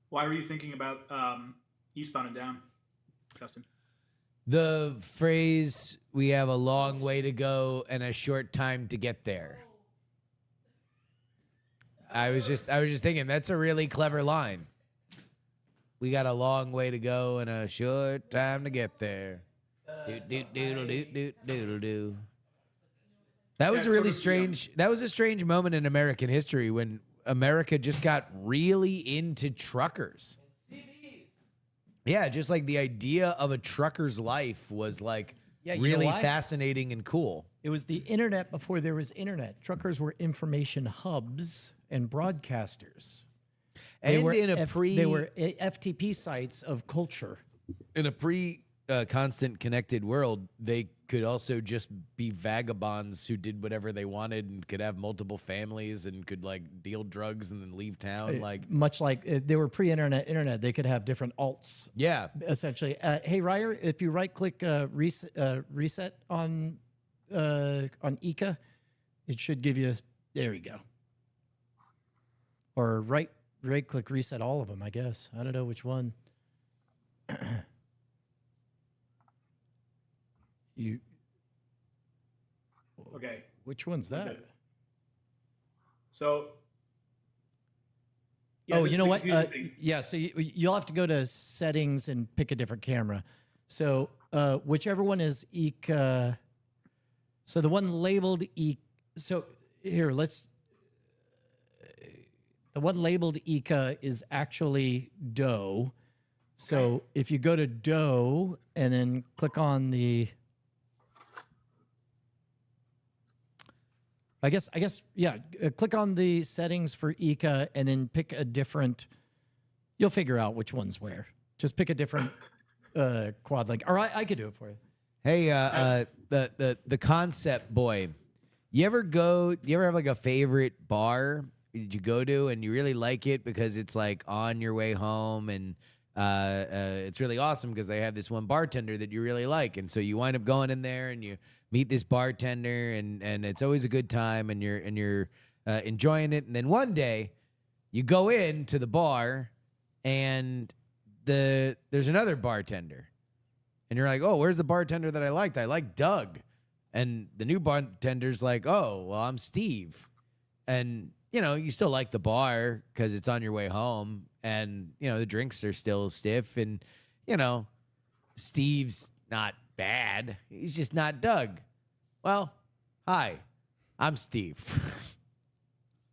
Why were you thinking about Eastbound and Down, Justin? The phrase, "We have a long way to go and a short time to get there." I was just thinking that's a really clever line. We got a long way to go and a short time to get there. Do. That was a really strange. That was a strange moment in American history when America just got really into truckers. Yeah, just like the idea of a trucker's life was like really fascinating and cool. It was the internet before there was internet. Truckers were information hubs and broadcasters. They were FTP sites of culture. In a constant connected world, they could also just be vagabonds who did whatever they wanted and could have multiple families and could like deal drugs and then leave town. Like much like they were pre-internet, they could have different alts. Yeah, essentially. Hey Ryer, if you right-click reset on Eka, it should give you. There we go. Or right-click reset all of them. I guess I don't know which one. Okay. Which one's that? Okay. So. Yeah, you know what? Yeah, so you'll have to go to settings and pick a different camera. So whichever one is so the one labeled so here, the one labeled Eka is actually dough. So if you go to dough and then click on the, click on the settings for Eka and then pick a different, you'll figure out which one's where. Just pick a different quad link. Or I could do it for you. Hey, the concept boy, you ever have like a favorite bar you go to and you really like it because it's like on your way home and it's really awesome because they have this one bartender that you really like, and so you wind up going in there and you meet this bartender and it's always a good time and you're enjoying it, and then one day you go into the bar and there's another bartender and you're like, oh, where's the bartender that I liked? I like Doug. And the new bartender's like, oh, well, I'm Steve. And you know, you still like the bar because it's on your way home and, you know, the drinks are still stiff and, you know, Steve's not bad. He's just not Doug. Well, hi, I'm Steve.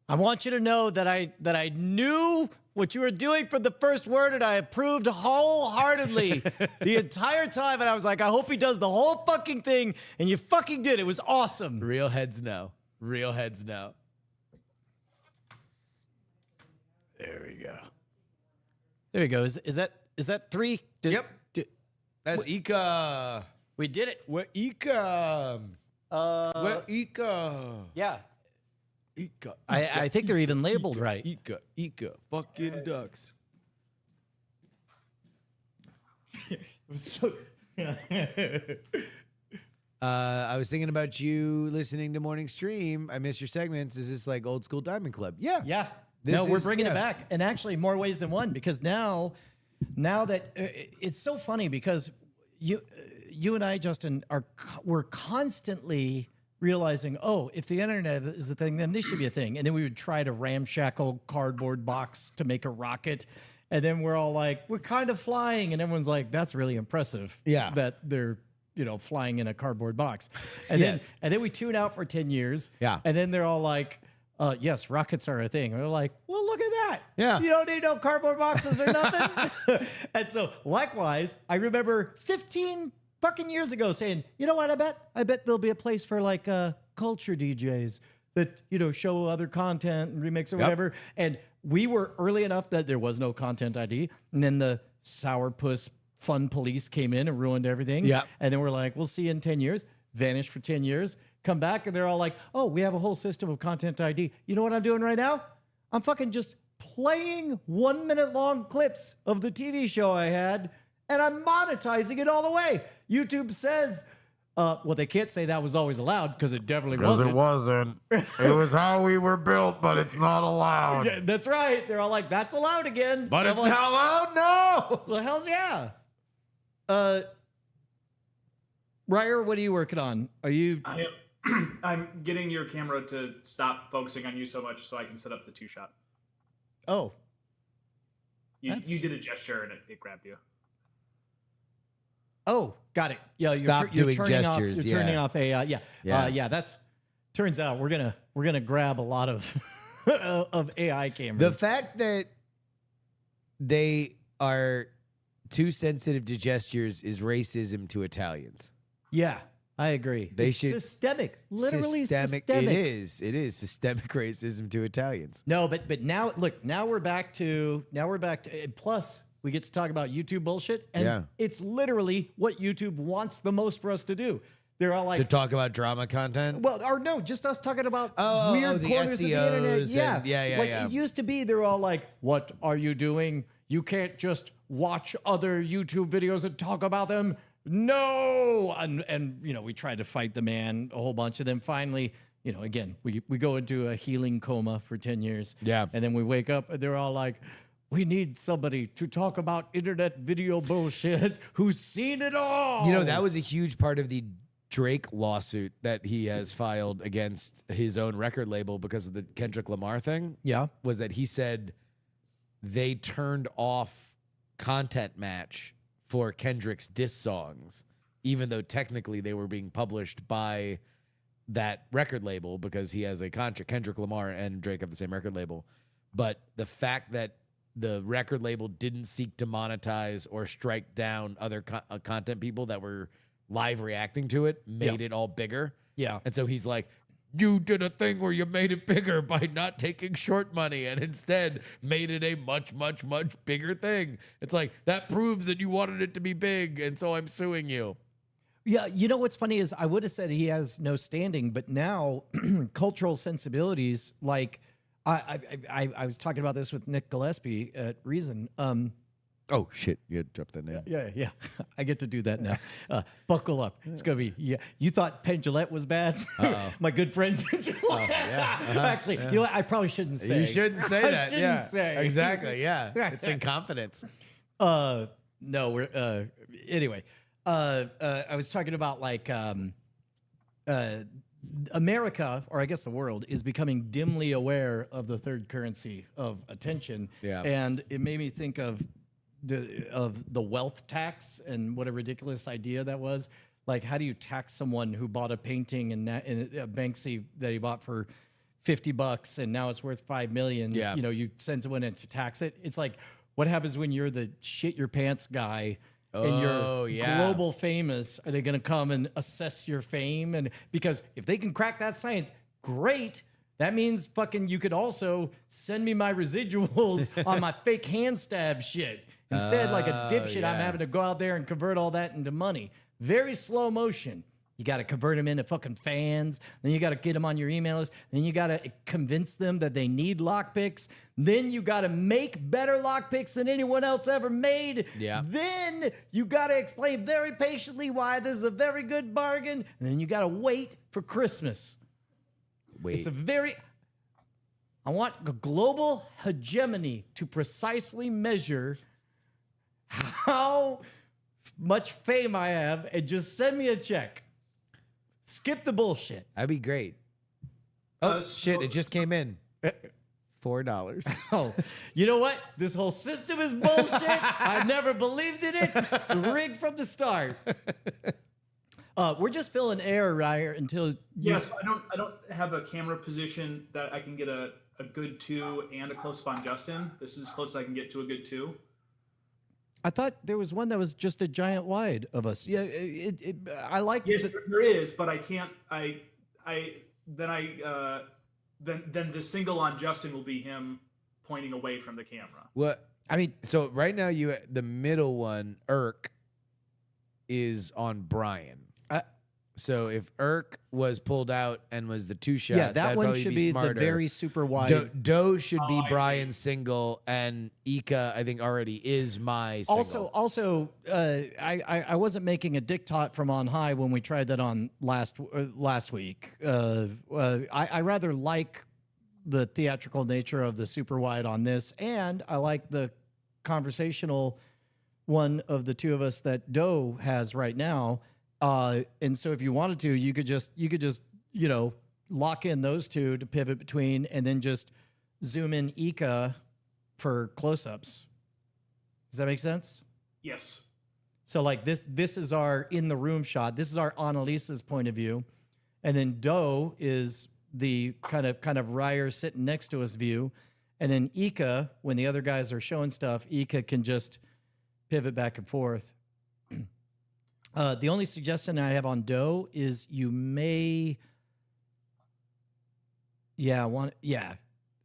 I want you to know that I knew what you were doing from the first word and I approved wholeheartedly the entire time. And I was like, I hope he does the whole fucking thing. And you fucking did. It was awesome. Real heads no. Real heads no. There we go. There we go. Is that three? Yep. That's Eka. We did it. What Eka? What Eka? Yeah. Eka. I think they're even labeled right. Eka. Fucking ducks. It was so. I was thinking about you listening to Morning Stream. I miss your segments. Is this like old school Diamond Club? Yeah. Yeah. We're bringing it back, and actually more ways than one, because now that it's so funny because you and I, Justin, we're constantly realizing, oh, if the internet is a thing, then this should be a thing. And then we would try to ramshackle cardboard box to make a rocket. And then we're all like, we're kind of flying. And everyone's like, that's really impressive. Yeah. That they're, flying in a cardboard box. And then we tune out for 10 years. Yeah. And then they're all like, yes, rockets are a thing. And they're like, well, look at that. Yeah. You don't need no cardboard boxes or nothing. And so likewise, I remember 15 fucking years ago saying, you know what, I bet there'll be a place for like culture DJs that, show other content and remix or whatever. And we were early enough that there was no content ID. And then the sourpuss fun police came in and ruined everything. Yeah. And then we're like, we'll see you in 10 years. Vanished for 10 years. Come back and they're all like, oh, we have a whole system of content ID. You know what I'm doing right now? I'm fucking just playing 1 minute long clips of the TV show I had, and I'm monetizing it all the way. YouTube says Well, they can't say that was always allowed because it definitely Because wasn't. it wasn't. It was how we were built, but it's not allowed. Yeah, that's right. They're all like, "That's allowed again." But I'm it's like, not allowed? No. well, hell's yeah. Ryer, what are you working on? Are you? I'm getting your camera to stop focusing on you so much so I can set up the 2-shot. Oh, You did a gesture and it grabbed you. oh, got it. Yeah, Stop you're doing turning gestures, off. You're turning yeah. off AI. Yeah, Yeah. yeah. That's. Turns out we're gonna grab a lot of of AI cameras. The fact that they are too sensitive to gestures is racism to Italians. Yeah, I agree. They It's should- systemic, literally systemic. It is. It is systemic racism to Italians. No, but now look, now we're back to and plus we get to talk about YouTube bullshit, and Yeah. it's literally what YouTube wants the most for us to do. They're all like, To talk about drama content. well, or no, just us talking about Oh, weird the corners of the internet. SEOs Yeah, and- yeah, Like yeah. it used to be, they're all like, "What are you doing? You can't just watch other YouTube videos and talk about them." No, and you know, we tried to fight the man, a whole bunch of them. Finally, you know, again, we go into a healing coma for 10 years. Yeah. and then we wake up and they're all like, "We need somebody to talk about internet video bullshit who's seen it all." You know, that was a huge part of the Drake lawsuit that he has filed against his own record label because of the Kendrick Lamar thing. yeah. Was that he said they turned off Content Match for Kendrick's diss songs, even though technically they were being published by that record label because he has a contract. Kendrick Lamar and Drake have the same record label. But the fact that the record label didn't seek to monetize or strike down other content people that were live reacting to it made it all bigger. Yeah. And so he's like, you did a thing where you made it bigger by not taking short money and instead made it a much, much, much bigger thing. It's like, that proves that you wanted it to be big, and so I'm suing you. Yeah, you know what's funny is I would have said he has no standing, but now cultural sensibilities, like I was talking about this with Nick Gillespie at Reason. Oh, shit. You had to drop that name. Yeah, I get to do that now. Buckle up. It's going to be, yeah. You thought Penn Jillette was bad? My good friend Penn Jillette. Actually, you know what? I probably shouldn't say. You shouldn't say I that. shouldn't Yeah, say. exactly. Yeah. It's in confidence. No, we're, anyway, I was talking about like, America, or I guess the world, is becoming dimly aware of the third currency of attention. Yeah. And it made me think of the wealth tax and what a ridiculous idea that was. Like, how do you tax someone who bought a painting and a Banksy that he bought for $50 and now it's worth $5 million? Yeah. You know, you send someone in to tax it. It's like, what happens when you're the shit your pants guy and Oh, you're yeah. global famous? Are they going to come and assess your fame? And because if they can crack that science, great. That means fucking you could also send me my residuals on my fake hand stab shit. Instead, like a dipshit, I'm yeah. having to go out there and convert all that into money. Very slow motion. You got to convert them into fucking fans. Then you got to get them on your email list. Then you got to convince them that they need lockpicks. Then you got to make better lockpicks than anyone else ever made. Yeah. Then you got to explain very patiently why this is a very good bargain. And then you got to wait for Christmas. Wait. It's a very... I want a global hegemony to precisely measure how much fame I have and just send me a check. Skip the bullshit. That'd be great. Oh, So- shit. It just came in. $4. Oh, you know what? This whole system is bullshit. I never believed in it. It's rigged from the start. We're just filling air, Ryer, until you... Yes, I don't have a camera position that I can get a good 2 and a close up on Justin. This is as close as I can get to a good 2. I thought there was one that was just a giant wide of us. Yeah, I liked Yes, it. there is, but I can't. Then the single on Justin will be him pointing away from the camera. What? I mean, so right now the middle one, Irk, is on Brian. So if Irk was pulled out and was the 2-shot, Yeah, that that'd one probably should be be smarter. the very super wide. Doe should be I see. Brian single, and Ika I think already is my single. Also, I wasn't making a diktat from on high when we tried that on last week. I rather like the theatrical nature of the super wide on this, and I like the conversational one of the two of us that Doe has right now. And so if you wanted to, you could just lock in those two to pivot between, and then just zoom in Ika for close-ups. Does that make sense? Yes. So like this is our in the room shot. This is our Annalisa's point of view, and then Doe is the kind of Ryer sitting next to us view, and then Ika, when the other guys are showing stuff, Ika can just pivot back and forth. The only suggestion I have on Doe is you may,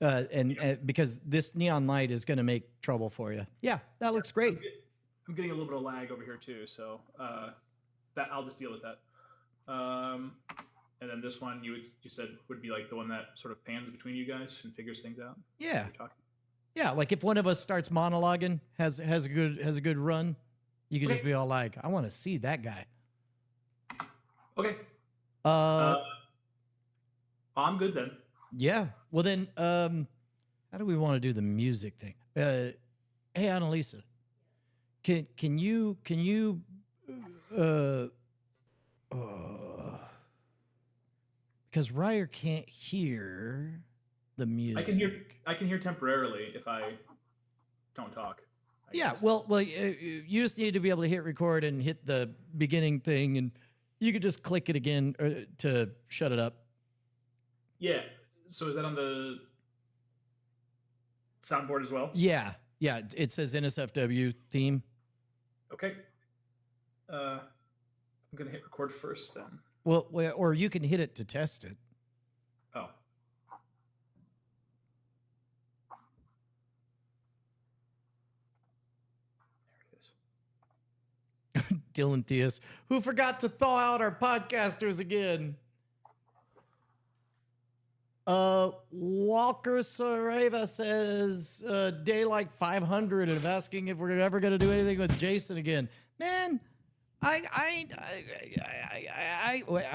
and because this neon light is going to make trouble for you. Yeah, that looks great. I'm getting a little bit of lag over here too, so that I'll just deal with that. And then this one you said would be like the one that sort of pans between you guys and figures things out. Yeah, You're talking. yeah. Like if one of us starts monologuing, has a good run, you could just be all like, "I want to see that guy." Okay. Uh, I'm good then. yeah. Well then, how do we want to do the music thing? Hey, Annalisa, can you because Ryer can't hear the music. I can hear temporarily if I don't talk. I Yeah, guess. well, you just need to be able to hit record and hit the beginning thing, and you could just click it again to shut it up. Yeah. So is that on the soundboard as well? Yeah, it says NSFW theme. Okay. I'm gonna hit record first then. Well, or you can hit it to test it. Oh. There it is. Dylan Theus, who forgot to thaw out our podcasters again. Walker Sareva says day like 500 and asking if we're ever going to do anything with Jason again. Man, I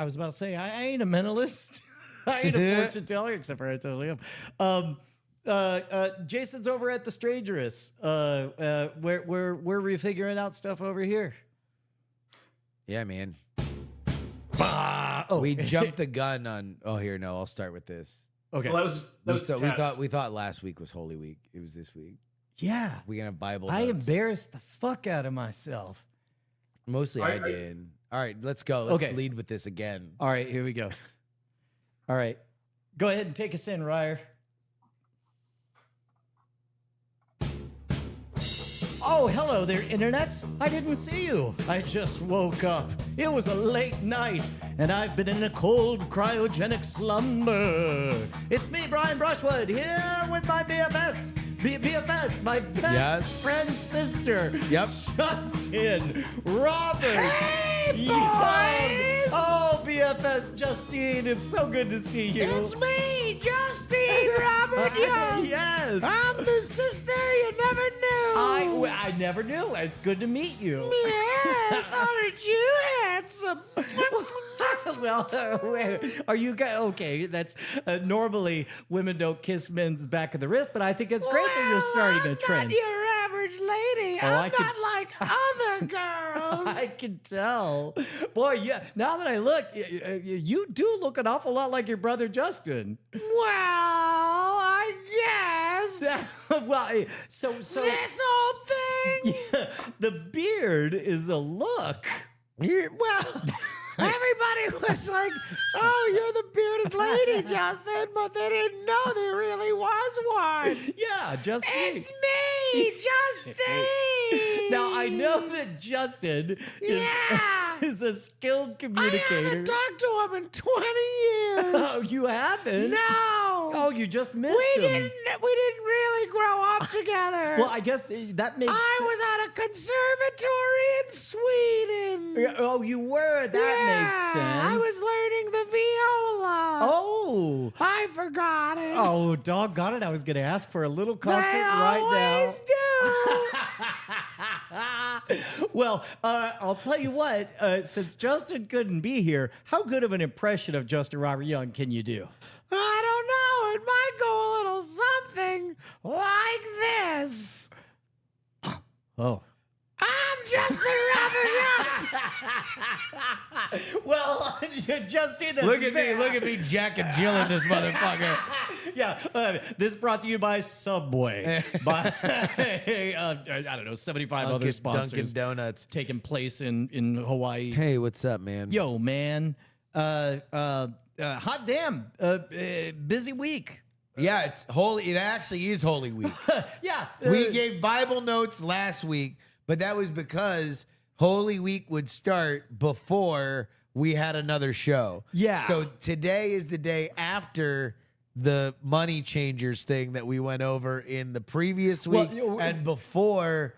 was about to say I ain't a mentalist. I ain't a fortune teller, except for I totally am. Jason's over at the Strangerous. We're refiguring out stuff over here. Yeah, man. Oh, We jumped the gun on. Oh, here, no. I'll start with this. okay. Well, that was We thought last week was Holy Week. It was this week. Yeah. We gonna have Bible. I notes. embarrassed the fuck out of myself. Mostly I did. All right, let's go. Let's lead with this again. All right, here we go. All right. Go ahead and take us in, Ryer. Oh, hello there, Internet. I didn't see you. I just woke up. It was a late night, and I've been in a cold, cryogenic slumber. It's me, Brian Brushwood, here with my BFS. BFS, my best friend's sister. Yep. Justin, Robert. Hey, Young. boys! Oh, BFS Justine, it's so good to see you. It's me, Justine Robert Young. Yes. I'm the sister you never knew. I never knew. It's good to meet you. Yes, aren't you handsome? Well, are you guys okay? That's normally women don't kiss men's back of the wrist, but I think it's great that you're starting a trend. I'm not your average lady. Oh, I I'm could- not like other girls. I can tell. Boy, yeah. Now that I look, you do look an awful lot like your brother Justin. Well, I guess. Well, so This whole thing. yeah, the beard is a look. Well, everybody was like, "Oh, you're the bearded lady, Justin," but they didn't know there really was one. Yeah, Justin. It's me, Justin. Now I know that Justin Yeah. is a skilled I communicator. haven't talked to him in 20 years. Oh, you haven't? No. Oh, you just missed we him. didn't really grow up together. Well, I guess that makes. I was at a conservatory in Sweden. Oh, you were. That makes sense. I was learning the viola. Oh. I forgot it. Oh, doggone it! I was going to ask for a little concert they right always now. Well, I'll tell you what. Since Justin couldn't be here, how good of an impression of Justin Robert Young can you do? I don't know. It might go a little something like this. Oh. I'm Justin Robert Young. Well, Justin. Look at me, Jack and Jill in this motherfucker. Yeah, this is brought to you by Subway. By I don't know, 75 other sponsors. Dunkin' Donuts taking place in Hawaii. Hey, what's up, man? Yo, man. Hot damn. Busy week. Yeah, it's holy. It actually is Holy Week. Yeah. We gave Bible notes last week, but that was because Holy Week would start before we had another show. Yeah. So today is the day after the money changers thing that we went over in the previous week, and before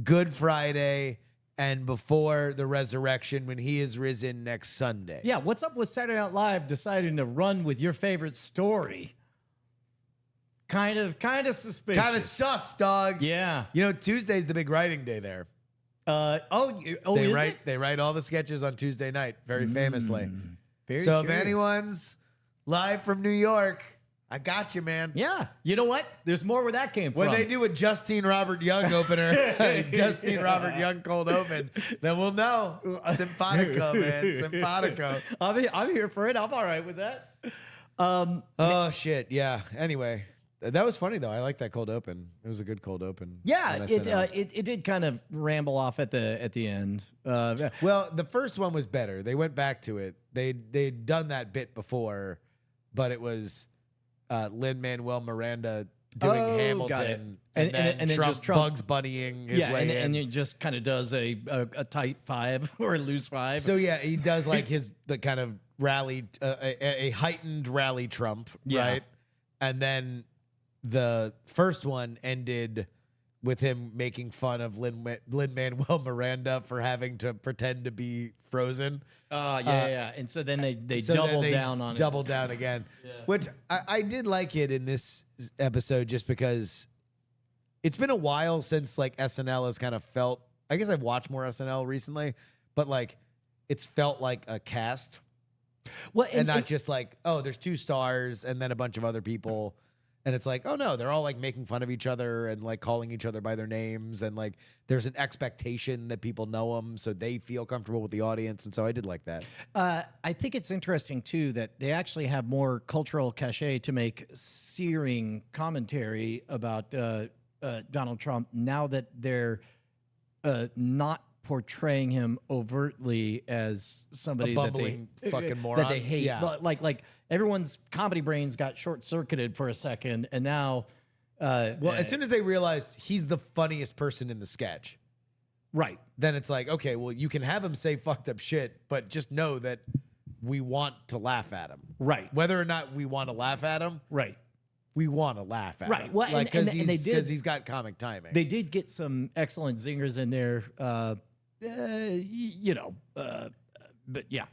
Good Friday, and before the resurrection when he is risen next Sunday. Yeah, what's up with Saturday Night Live deciding to run with your favorite story? Kind of suspicious. Kind of sus, dog. Yeah. You know, Tuesday's the big writing day there. They write all the sketches on Tuesday night, very famously. Very so curious. if anyone's live from New York, I got you, man. Yeah. You know what? There's more where that came When from. they do a Justine Robert Young opener, Justine Robert Young cold open, then we'll know. Simpatico, man. Simpatico. I'm here for it. I'm all right with that. Oh, shit. Yeah. Anyway, that was funny, though. I like that cold open. It was a good cold open. Yeah, it did kind of ramble off at the end. Well, the first one was better. They went back to it. They'd done that bit before, but it was Lin-Manuel Miranda doing Hamilton, and then Trump Bugs Bunnying his way in. And it just kind of does a tight five or a loose five. So yeah, he does like the kind of rally, a heightened rally Trump, right? And then the first one ended with him making fun of Lin-Manuel Miranda for having to pretend to be frozen. Yeah. And so then they doubled down on it. Doubled down again, which I did like it in this episode just because it's been a while since like SNL has kind of felt, I guess I've watched more SNL recently, but like it's felt like a cast. Well, and not just like, oh, there's two stars and then a bunch of other people. And it's like, oh no, they're all like making fun of each other and like calling each other by their names. And like there's an expectation that people know them so they feel comfortable with the audience. And so I did like that. I think it's interesting too that they actually have more cultural cachet to make searing commentary about Donald Trump now that they're not portraying him overtly as somebody A bumbling fucking moron. that they hate. Yeah. But like everyone's comedy brains got short circuited for a second, and now, as soon as they realized he's the funniest person in the sketch, right? Then it's like, okay, well, you can have him say fucked up shit, but just know that we want to laugh at him, right? Whether or not we want to laugh at him, right? We want to laugh at him, Well, like and they did because he's got comic timing. They did get some excellent zingers in there. But yeah.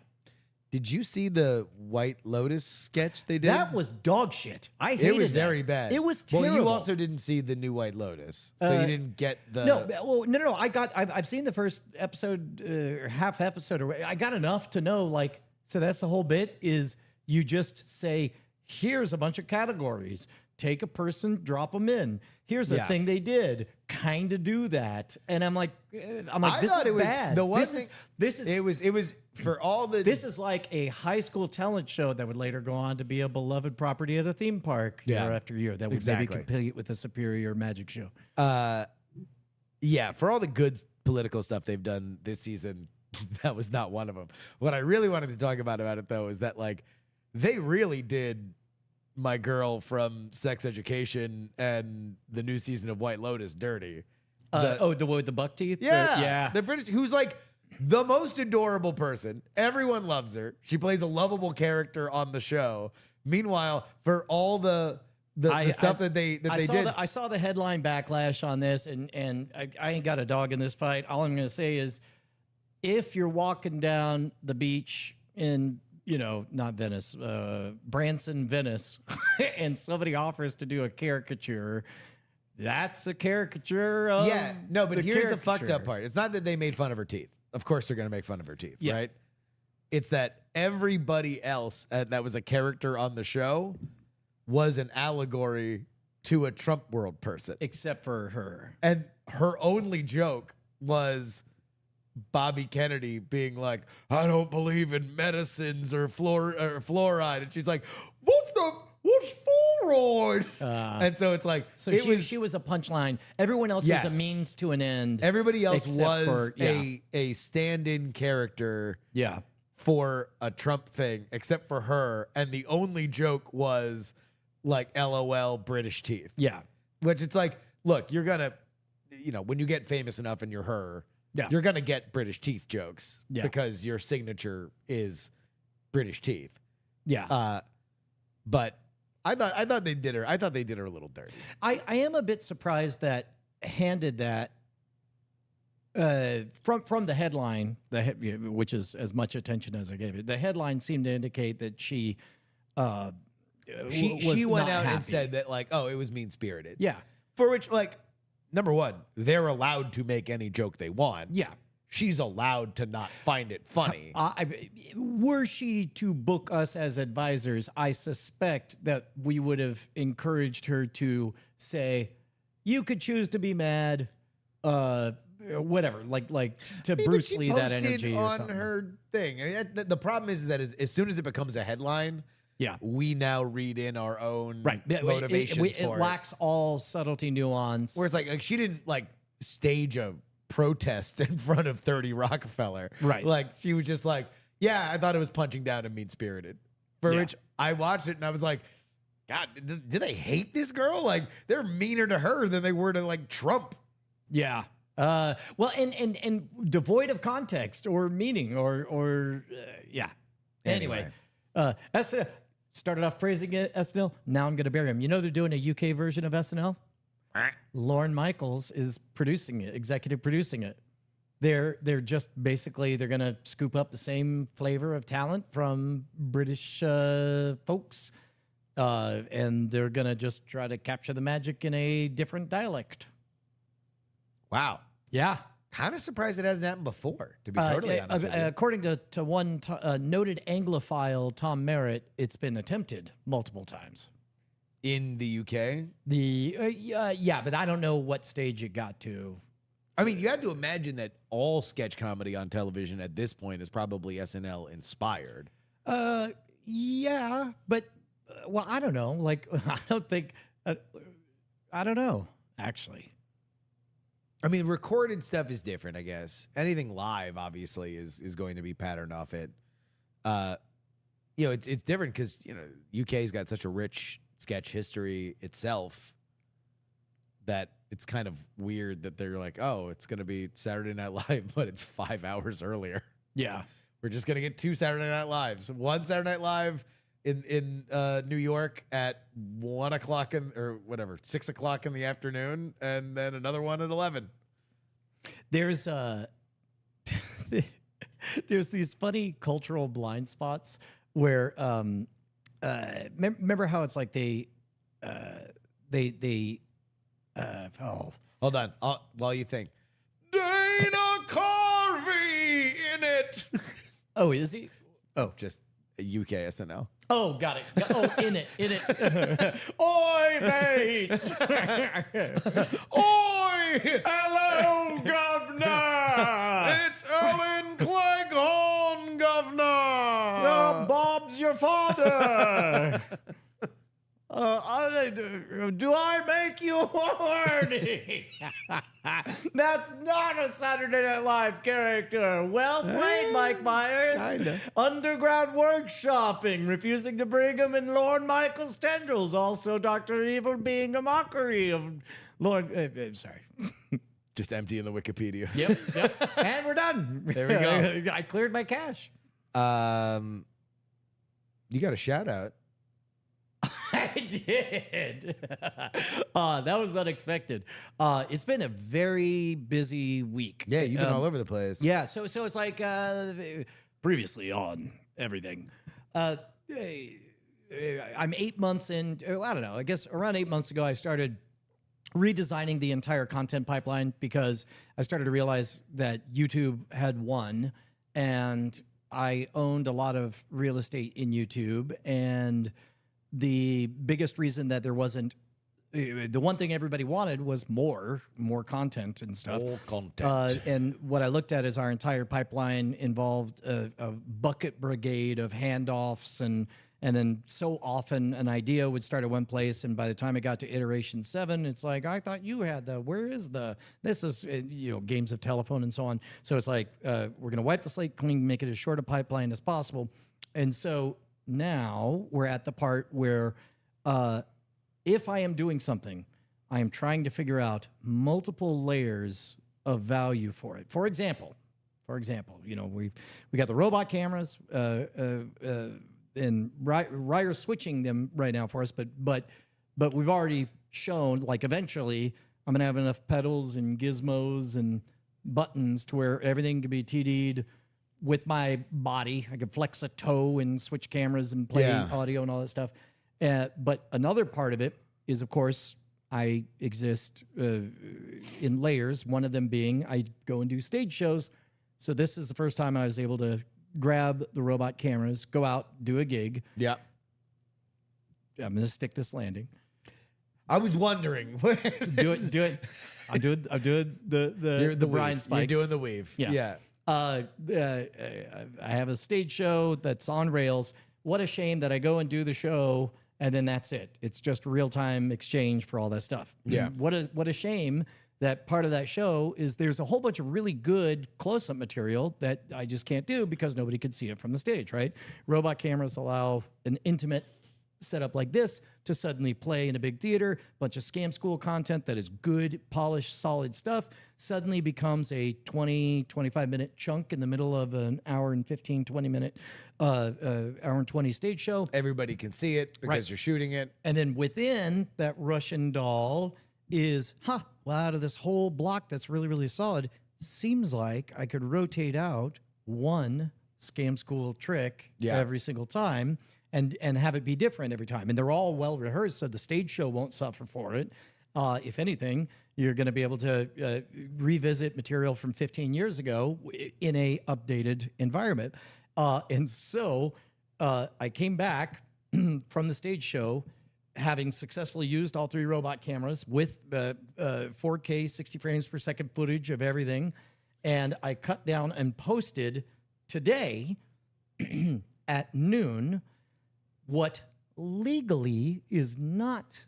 Did you see the White Lotus sketch they did? That was dog shit. I hated it. It was very bad. It was terrible. Well, you also didn't see the new White Lotus, so you didn't get the. No. I've seen the first episode, half episode. I got enough to know, like, so that's the whole bit is you just say, here's a bunch of categories. Take a person, drop them in. Here's a thing they did. Kind of do that, and I'm like, this is bad. The one this is it was for all the. This is like a high school talent show that would later go on to be a beloved property at a theme park year after year. That would maybe compete with a superior magic show. Yeah, for all the good political stuff they've done this season, that was not one of them. What I really wanted to talk about it though is that like they really did my girl from Sex Education and the new season of White Lotus dirty. The one with the buck teeth? Yeah. The British, who's like the most adorable person. Everyone loves her. She plays a lovable character on the show. Meanwhile, for all the the stuff that they did. I saw the headline backlash on this, and I ain't got a dog in this fight. All I'm going to say is, if you're walking down the beach in, not Venice, Branson, Venice, and somebody offers to do a caricature, that's a caricature of but here's the fucked caricature. up part. It's not that they made fun of her teeth. Of course they're going to make fun of her teeth, Yeah. right? It's that everybody else that was a character on the show was an allegory to a Trump world person. Except for her. And her only joke was Bobby Kennedy being like, I don't believe in medicines or fluoride. And she's like, what's fluoride? And so it's like, So it she was a punchline. Everyone else Yes. was a means to an end. everybody else except was for- a stand-in character Yeah. for a Trump thing, except for her. And the only joke was like, LOL, British teeth. Yeah. Which it's like, look, you're gonna, when you get famous enough and you're her, Yeah. you're gonna get British teeth jokes Yeah. because your signature is British teeth. Yeah. But I thought they did her. I thought they did her a little dirty. I am a bit surprised that handed that from the headline, which is as much attention as I gave it. The headline seemed to indicate that she was She went not out and happy. said that like, oh, it was mean spirited. Yeah. For which, like, number one, they're allowed to make any joke they want. Yeah. She's allowed to not find it funny. Were she to book us as advisors, I suspect that we would have encouraged her to say, "You could choose to be mad, whatever." Like to But Bruce she Lee that posted energy or on something. her thing. I mean, the problem is that as soon as it becomes a headline, Yeah. we now read in our own Right. motivations It for it. lacks all subtlety, nuance. Where it's like she didn't like stage a protest in front of 30 Rockefeller. Right. Like she was just like, yeah, I thought it was punching down and mean spirited. For Yeah. which I watched it and I was like, God, do they hate this girl? Like they're meaner to her than they were to like Trump. Yeah. Well, and devoid of context or meaning or yeah. Anyway, started off praising it, SNL. Now I'm going to bury him. You know they're doing a UK version of SNL? Lorne Michaels is producing it, executive producing it. They're just basically they're going to scoop up the same flavor of talent from British folks, and they're going to just try to capture the magic in a different dialect. Wow. Yeah. Kind of surprised it hasn't happened before, to be totally honest with you. According to one noted Anglophile, Tom Merritt, it's been attempted multiple times. In the UK? Yeah, but I don't know what stage it got to. I mean, you have to imagine that all sketch comedy on television at this point is probably SNL inspired. Yeah, but well, I don't know. Like, I don't think. I don't know. Actually, I mean, recorded stuff is different, I guess. Anything live, obviously, is going to be patterned off it. It's different because UK's got such a rich sketch history itself that it's kind of weird that they're like, oh, it's going to be Saturday Night Live, but it's 5 hours earlier. yeah, We're just going to get 2 Saturday Night Lives. One Saturday Night Live in New York at 1 o'clock or whatever, 6 o'clock in the afternoon, and then another one at 11. there's there's these funny cultural blind spots where remember how it's like they Hold on, while you think. Dana Carvey in it. oh, is he? Oh, Just UK SNL. oh, got it. Oh, in it. Oi, mate! Oi! Hello, governor! It's Ellen Cleghorn, governor. Bob's your father. Do I make you horny? That's not a Saturday Night Live character. Well played, Mike Myers. Kinda. Underground workshopping, refusing to bring him in Lorne Michaels' tendrils. Also, Dr. Evil being a mockery of Lord. Sorry. Just emptying the Wikipedia. Yep. And we're done. There we go. I cleared my cache. You got a shout out. I did. That was unexpected. It's been a very busy week. Yeah, you've been all over the place. Yeah, so it's like previously on everything. I'm 8 months in. I don't know. I guess around 8 months ago, I started redesigning the entire content pipeline because I started to realize that YouTube had won, and I owned a lot of real estate in YouTube, and the biggest reason that there wasn't the one thing everybody wanted was more content and stuff. More content. And what I looked at is our entire pipeline involved a bucket brigade of handoffs, and then so often an idea would start at one place, and by the time it got to iteration 7, it's like, I thought you had where is this is, games of telephone and so on. So it's like, we're going to wipe the slate clean, make it as short a pipeline as possible. And so now we're at the part where if I am doing something, I am trying to figure out multiple layers of value for it. For example, we got the robot cameras, and Ryer's switching them right now for us, but we've already shown, like, eventually I'm gonna have enough pedals and gizmos and buttons to where everything can be TD'd with my body. I can flex a toe and switch cameras and play audio and all that stuff. But another part of it is, of course, I exist in layers. One of them being I go and do stage shows. So this is the first time I was able to grab the robot cameras, go out, do a gig. Yeah. I'm going to stick this landing. I was wondering. do it. I'm doing the Brian weave. Spikes. You're doing the weave. Yeah. I have a stage show that's on rails. What a shame that I go and do the show and then that's it. It's just real-time exchange for all that stuff. Yeah. What a shame that part of that show is there's a whole bunch of really good close-up material that I just can't do because nobody could see it from the stage, right? Robot cameras allow an intimate setup like this to suddenly play in a big theater. Bunch of scam school content that is good, polished, solid stuff suddenly becomes a 20, 25-minute chunk in the middle of an hour and 15, 20-minute, hour and 20 stage show. Everybody can see it because you're shooting it. And then within that Russian doll is, well, out of this whole block that's really, really solid, seems like I could rotate out one scam school trick every single time and have it be different every time. And they're all well rehearsed, so the stage show won't suffer for it. If anything, you're going to be able to revisit material from 15 years ago in a updated environment. And so I came back from the stage show having successfully used all 3 robot cameras with 4K 60 frames per second footage of everything. And I cut down and posted today at noon what legally is not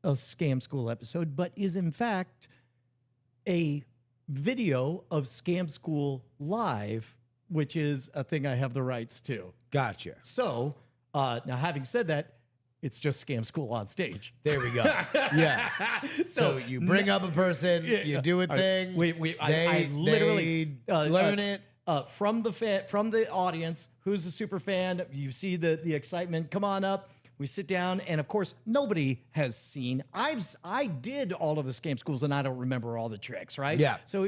a Scam School episode, but is in fact a video of Scam School Live, which is a thing I have the rights to. Gotcha. So now, having said that, it's just Scam School on stage. There we go. Yeah. So you bring up a person, you do a thing. I literally learn it. From the audience, who's a super fan. You see the excitement. Come on up. We sit down, and of course, nobody has seen. I did all of the Scam Schools, and I don't remember all the tricks, right? Yeah. So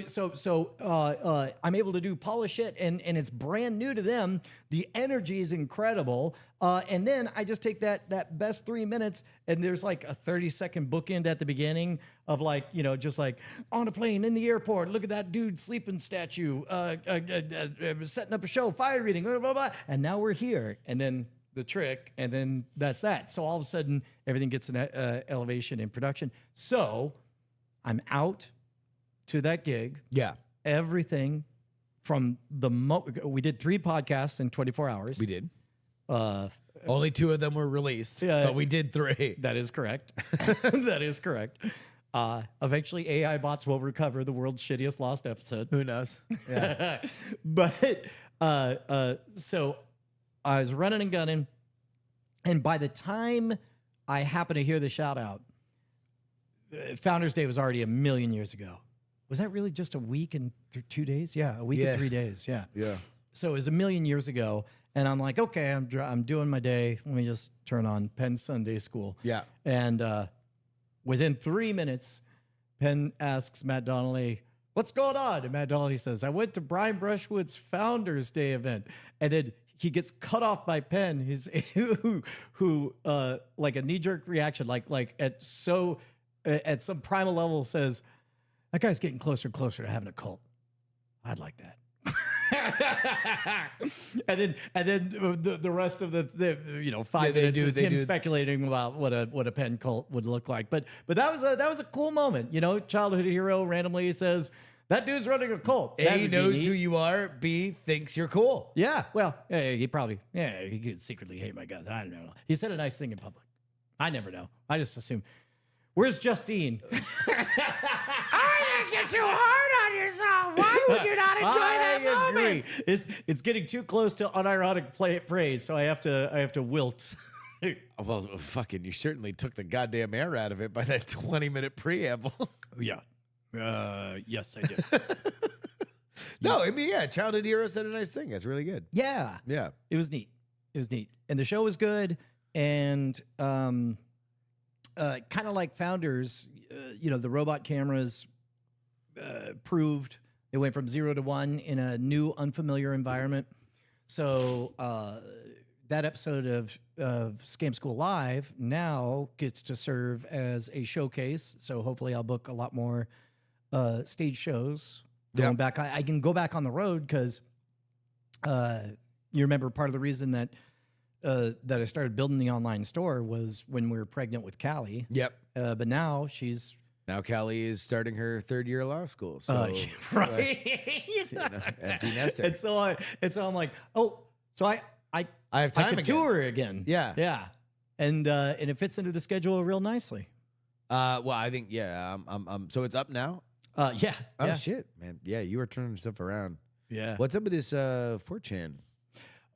I'm able to do polish it, and it's brand new to them. The energy is incredible, and then I just take that best 3 minutes, and there's like a 30-second bookend at the beginning of just like on a plane in the airport. Look at that dude sleeping statue, setting up a show, fire reading, blah blah blah, and now we're here, and then the trick, and then that's that. So all of a sudden, everything gets an elevation in production. So I'm out to that gig. Yeah. Everything from we did 3 podcasts in 24 hours. We did. Only 2 of them were released, but we did 3. That is correct. That is correct. Eventually, AI bots will recover the world's shittiest lost episode. Who knows? Yeah. But so I was running and gunning, and by the time I happened to hear the shout out, Founders Day was already 1,000,000 years ago. Was that really just a week and 2 days? Yeah, a week and 3 days. Yeah. Yeah. So it was 1,000,000 years ago, And I'm like, okay, I'm doing my day. Let me just turn on Penn Sunday School. Yeah. And within 3 minutes, Penn asks Matt Donnelly, what's going on? And Matt Donnelly says, I went to Brian Brushwood's Founders Day event. And then he gets cut off by Penn, who like a knee-jerk reaction, like at some primal level says, that guy's getting closer and closer to having a cult. I'd like that. and then the rest of the 5 minutes is him speculating about what a Penn cult would look like. But that was a cool moment. Childhood hero randomly says that dude's running a cult. A, knows who you are. B, thinks you're cool. Yeah. Well, he could secretly hate my guts. I don't know. He said a nice thing in public. I never know. I just assume. Where's Justine? I think you're too hard on yourself. Why would you not enjoy that moment? It's getting too close to unironic praise, so I have to wilt. Well, fucking, you certainly took the goddamn air out of it by that 20-minute preamble. Yeah. Yes, I did. No, I mean, yeah, Childhood Hero said a nice thing. That's really good. Yeah. Yeah. It was neat. And the show was good. And kind of like Founders, the robot cameras proved they went from 0 to 1 in a new, unfamiliar environment. So that episode of Scam School Live now gets to serve as a showcase. So hopefully I'll book a lot more stage shows. Going back, I can go back on the road because you remember part of the reason that I started building the online store was when we were pregnant with Callie. Yep. But now she's... Now Callie is starting her 3rd year of law school. So, right. empty nester. And so I'm like, so I have time I could tour again. Yeah. Yeah. And it fits into the schedule real nicely. Well, I think, so it's up now? Yeah. Oh, yeah. shit, man. Yeah, you were turning stuff around. Yeah. What's up with this 4chan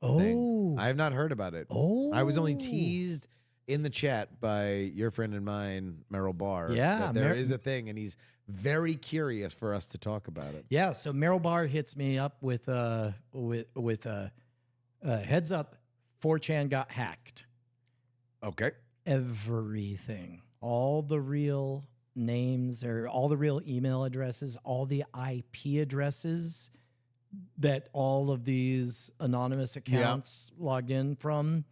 Oh. thing? I have not heard about it. Oh. I was only teased in the chat by your friend and mine, Merrill Barr. Yeah, that there is a thing, and he's very curious for us to talk about it. Yeah. So Merrill Barr hits me up with heads up, 4chan got hacked. Okay. Everything. All the real names or all the real email addresses, all the IP addresses that all of these anonymous accounts logged in from,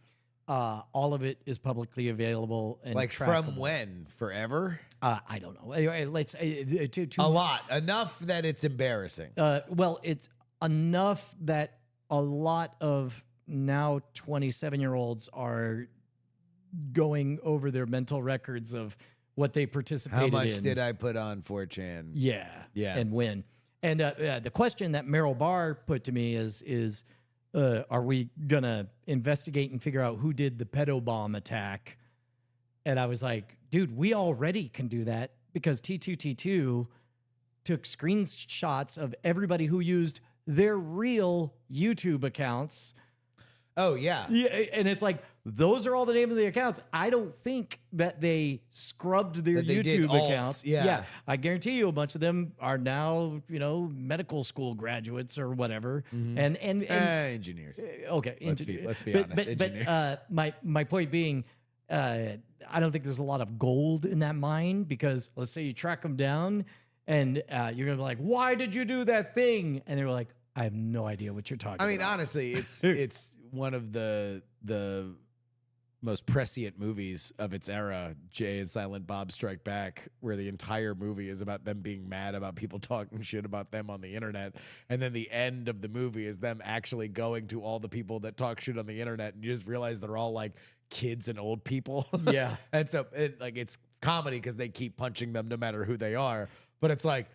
all of it is publicly available and Like trackable. from when? Forever? I don't know. Anyway, let's A lot. Enough that it's embarrassing. well, it's enough that a lot of now 27-year-olds are going over their mental records of what they participated in. How much did I put on 4chan? Yeah. Yeah. And when. And the question that Merrill Barr put to me is are we going to investigate and figure out who did the pedo bomb attack? And I was like, dude, we already can do that because T2T2 took screenshots of everybody who used their real YouTube accounts. Oh, yeah. Yeah, and it's like, those are all the name of the accounts. I don't think that they scrubbed their That they did YouTube alts, accounts. yeah. I guarantee you a bunch of them are now, medical school graduates or whatever. And Engineers. okay. Let's be honest. Engineers. But my point being, I don't think there's a lot of gold in that mine because let's say you track them down and you're going to be like, why did you do that thing? And they were like, I have no idea what you're talking about. I mean, honestly, it's one of the most prescient movies of its era, Jay and Silent Bob Strike Back, where the entire movie is about them being mad about people talking shit about them on the internet. And then the end of the movie is them actually going to all the people that talk shit on the internet. And you just realize they're all like kids and old people. Yeah. And so it's comedy because they keep punching them no matter who they are. But it's like,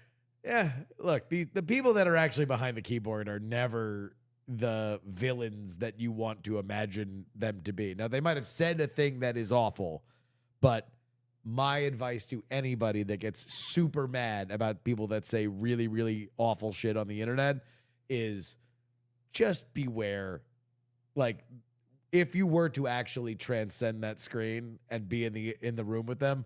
yeah, look, the people that are actually behind the keyboard are never the villains that you want to imagine them to be. Now, they might have said a thing that is awful, but my advice to anybody that gets super mad about people that say really, really awful shit on the internet is just beware. Like, if you were to actually transcend that screen and be in the room with them,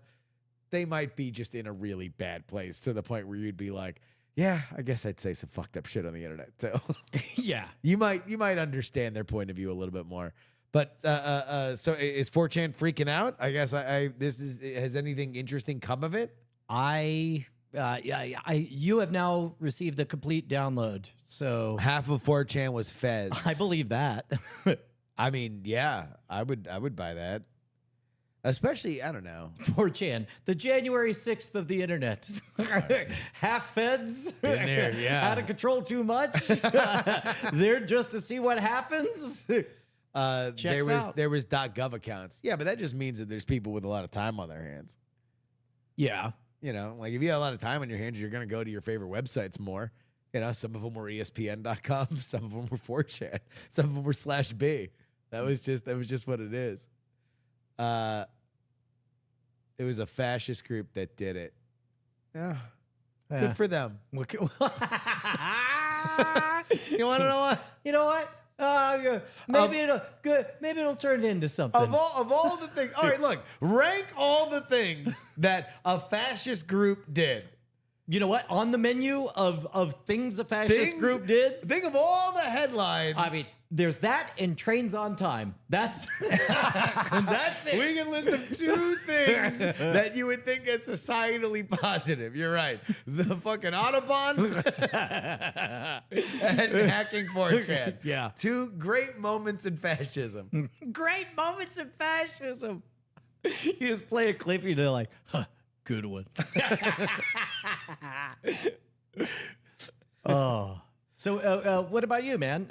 they might be just in a really bad place to the point where you'd be like, Yeah, I guess I'd say some fucked up shit on the internet. So Yeah. you might understand their point of view a little bit more. But so is 4chan freaking out? I guess has anything interesting come of it? You have now received the complete download. So Half of 4chan was feds. I believe that. I mean, yeah, I would buy that. Especially, I don't know. 4chan, the January 6th of the internet. Half feds. Been there, yeah. Out of control too much. There just to see what happens. Checks out. There was .gov accounts. Yeah, but that just means that there's people with a lot of time on their hands. Yeah. You know, like if you have a lot of time on your hands, you're going to go to your favorite websites more. You know, some of them were ESPN.com, some of them were 4chan, some of them were /B. That was just what it is. It was a fascist group that did it. Yeah. Good for them. You want to know what? You know what? Maybe it'll turn into something. Of all the things. All right, look. Rank all the things that a fascist group did. You know what? On the menu of things a fascist group did. Think of all the headlines. I mean, there's that and Trains on Time. That's that's it. We can list them 2 things that you would think are societally positive. You're right. The fucking Autobahn and hacking 4chan. Yeah. 2 great moments in fascism. Great moments of fascism. You just play a clip and they're like, huh, good one. Oh. So, what about you, man?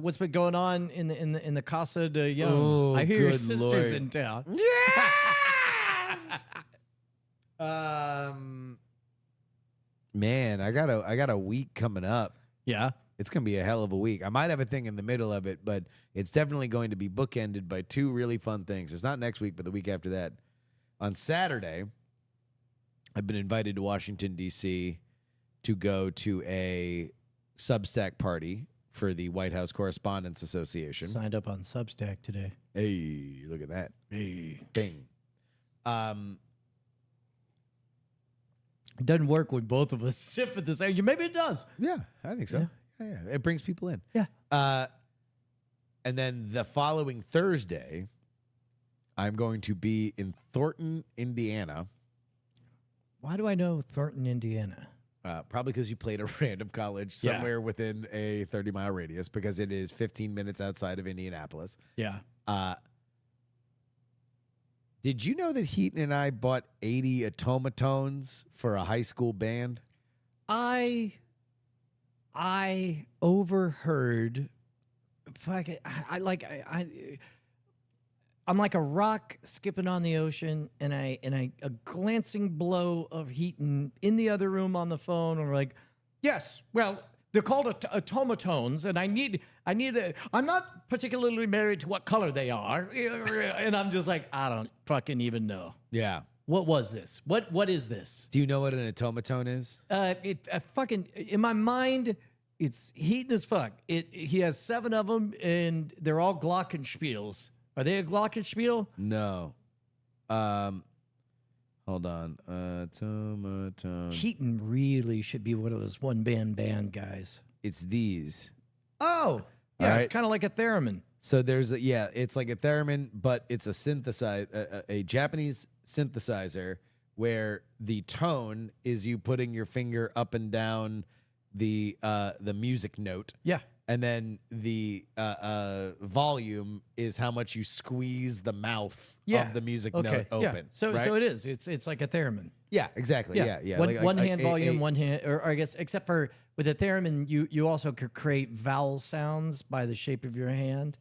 What's been going on in the Casa de Young? Oh, I hear your good sister's Lord. in town. Yes. Man, I got a week coming up. Yeah. It's gonna be a hell of a week. I might have a thing in the middle of it, but it's definitely going to be bookended by 2 really fun things. It's not next week, but the week after that. On Saturday, I've been invited to Washington, D.C. to go to a Substack party for the White House Correspondents Association. Signed up on Substack today. Hey, look at that. Hey. Bing. It doesn't work when both of us sip at the same. Maybe it does. Yeah, I think so. Yeah. It brings people in. Yeah. And then the following Thursday, I'm going to be in Thornton, Indiana. Why do I know Thornton, Indiana? Probably because you played a random college somewhere within a 30-mile radius, because it is 15 minutes outside of Indianapolis. Yeah. Did you know that Heaton and I bought 80 automatones for a high school band? I overheard. I'm like a rock skipping on the ocean, and a glancing blow of Heaton in the other room on the phone, and we're like, yes, well, they're called automatones, and I'm not particularly married to what color they are, and I'm just like, I don't fucking even know. Yeah. What was this? What is this? Do you know what an automaton is? Fucking in my mind, it's Heaton as fuck. He has 7 of them, and they're all glockenspiels. Are they a glockenspiel? No. Hold on. Automaton. Heaton really should be one of those one-band guys. It's these. Oh, yeah, All it's right. kind of like a theremin. So there's it's like a theremin, but it's a Japanese synthesizer where the tone is you putting your finger up and down the music note. Yeah. And then the volume is how much you squeeze the mouth of the music note open. Yeah. So right? so it is. It's like a theremin. Yeah, exactly. Yeah. One hand volume, one hand, or I guess except for with a theremin, you also could create vowel sounds by the shape of your hand.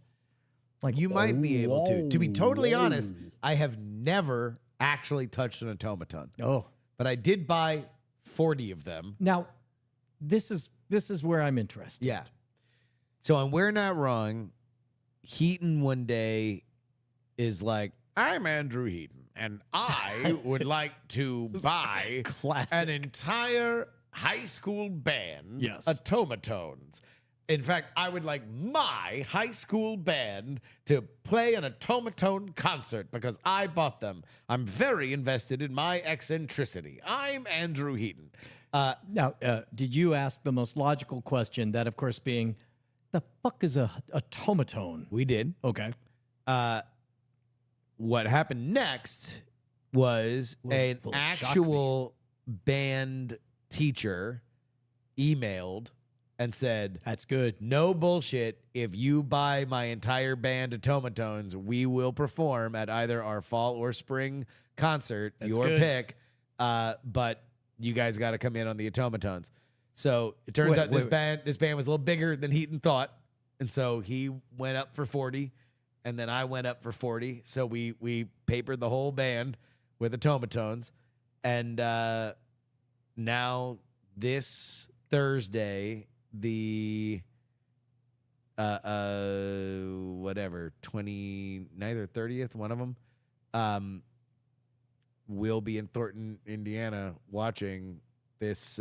Like You might be able to. To be totally honest, I have never actually touched an automaton. Oh, But I did buy 40 of them. now this is where I'm interested. Yeah. So on We're Not Wrong, Heaton one day is like, I'm Andrew Heaton, and I would like to buy Classic. an entire high school band, Yes. automatones. In fact, I would like my high school band to play an automaton concert because I bought them. I'm very invested in my eccentricity. I'm Andrew Heaton. Now, did you ask the most logical question? That, of course, being, the fuck is a tomatone? We did. Okay. What happened next was an well, shock actual band teacher emailed and said, That's good. no bullshit. If you buy my entire band of Tomatones, we will perform at either our fall or spring concert, That's your good. pick. But you guys got to come in on the Tomatones. So it turns out this band was a little bigger than Heaton thought. And so he went up for 40 and then I went up for 40. So we papered the whole band with the Tomatones. And now this Thursday, the whatever 29th or 30th, one of them, will be in Thornton, Indiana, watching this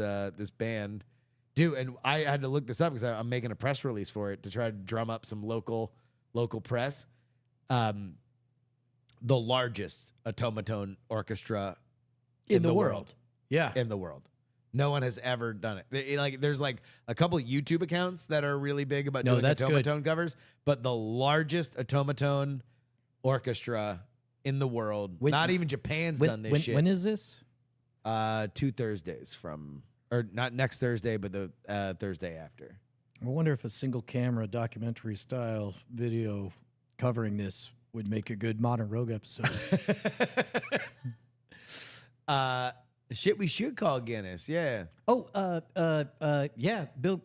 band. Dude, and I had to look this up because I'm making a press release for it to try to drum up some local press. The largest automaton orchestra In the world. Yeah. in the world. No one has ever done it. Like, there's like a couple of YouTube accounts that are really big about doing that's good. automaton covers, but the largest automaton orchestra in the world. Not even Japan's done this shit. When is this? 2 Thursdays from, or not next Thursday, but the Thursday after. I wonder if a single camera documentary style video covering this would make a good Modern Rogue episode. Shit, we should call Guinness. Yeah. Yeah. Bill.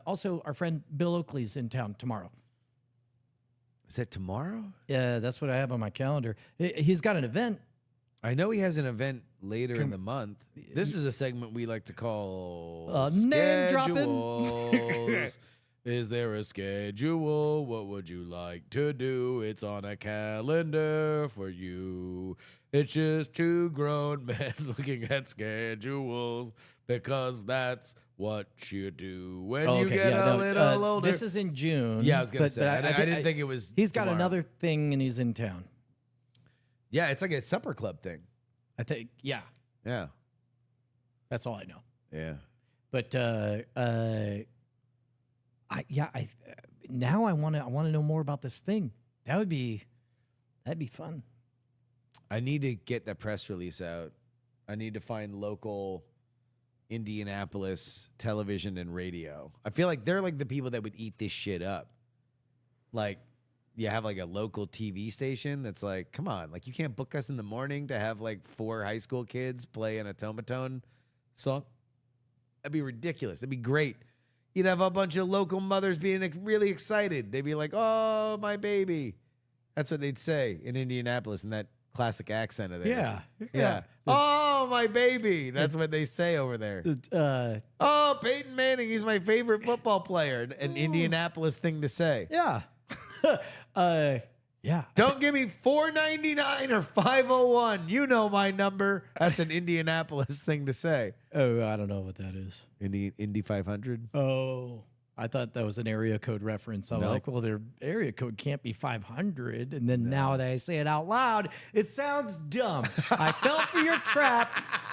Also, our friend Bill Oakley's in town tomorrow. Is that tomorrow? Yeah, that's what I have on my calendar. He's got an event. I know he has an event later in the month. This is a segment we like to call name dropping. schedules. Is there a schedule? What would you like to do? It's on a calendar for you. It's just two grown men looking at schedules because that's what you do when you get a little older. This is in June. Yeah, I was going to say. but I didn't think it was He's got tomorrow. another thing and he's in town. Yeah, it's like a supper club thing. I think, yeah. Yeah. That's all I know. Yeah. But now I want to know more about this thing. That'd be fun. I need to get the press release out. I need to find local Indianapolis television and radio. I feel like they're like the people that would eat this shit up. Like, you have like a local TV station that's like, come on, like you can't book us in the morning to have like 4 high school kids play an automaton song. That'd be ridiculous. That'd be great. You'd have a bunch of local mothers being really excited. They'd be like, oh, my baby. That's what they'd say in Indianapolis in that classic accent of theirs. Yeah. Oh, my baby. That's what they say over there. Oh, Peyton Manning, he's my favorite football player. An Indianapolis thing to say. Yeah. Yeah. Don't give me $4.99 or $5.01. You know my number. That's an Indianapolis thing to say. Oh, I don't know what that is. Indy 500. Oh, I thought that was an area code reference. I'm Nope. like, well, their area code can't be 500. And then now that I say it out loud, it sounds dumb. I fell for your trap.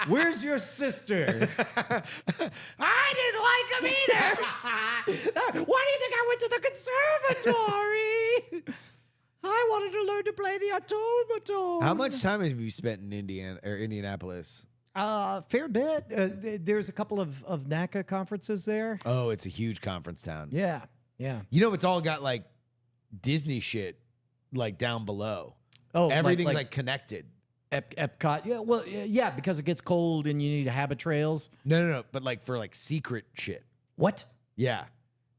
Where's your sister? I didn't like him either. Why do you think I went to the conservatory? I wanted to learn to play the automaton. How much time have you spent in Indianapolis? Fair bit. There's a couple of NACA conferences there. Oh, it's a huge conference town. Yeah. Yeah. You know, it's all got like Disney shit like down below. Oh, Everything's like connected. Epcot. Yeah. Well, yeah, because it gets cold and you need habit trails. No. But like for like secret shit. What? Yeah.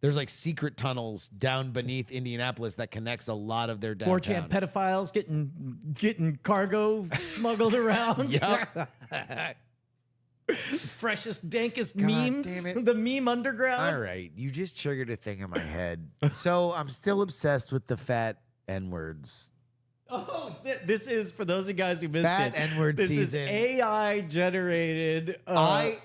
There's like secret tunnels down beneath Indianapolis that connects a lot of their downtown. 4chan pedophiles getting cargo smuggled around. Yep. Freshest, dankest God memes. damn it. The meme underground. All right. You just triggered a thing in my head. So I'm still obsessed with the fat N-words. Oh, this is for those of you guys who missed Fat it. N-word this season. is AI generated. I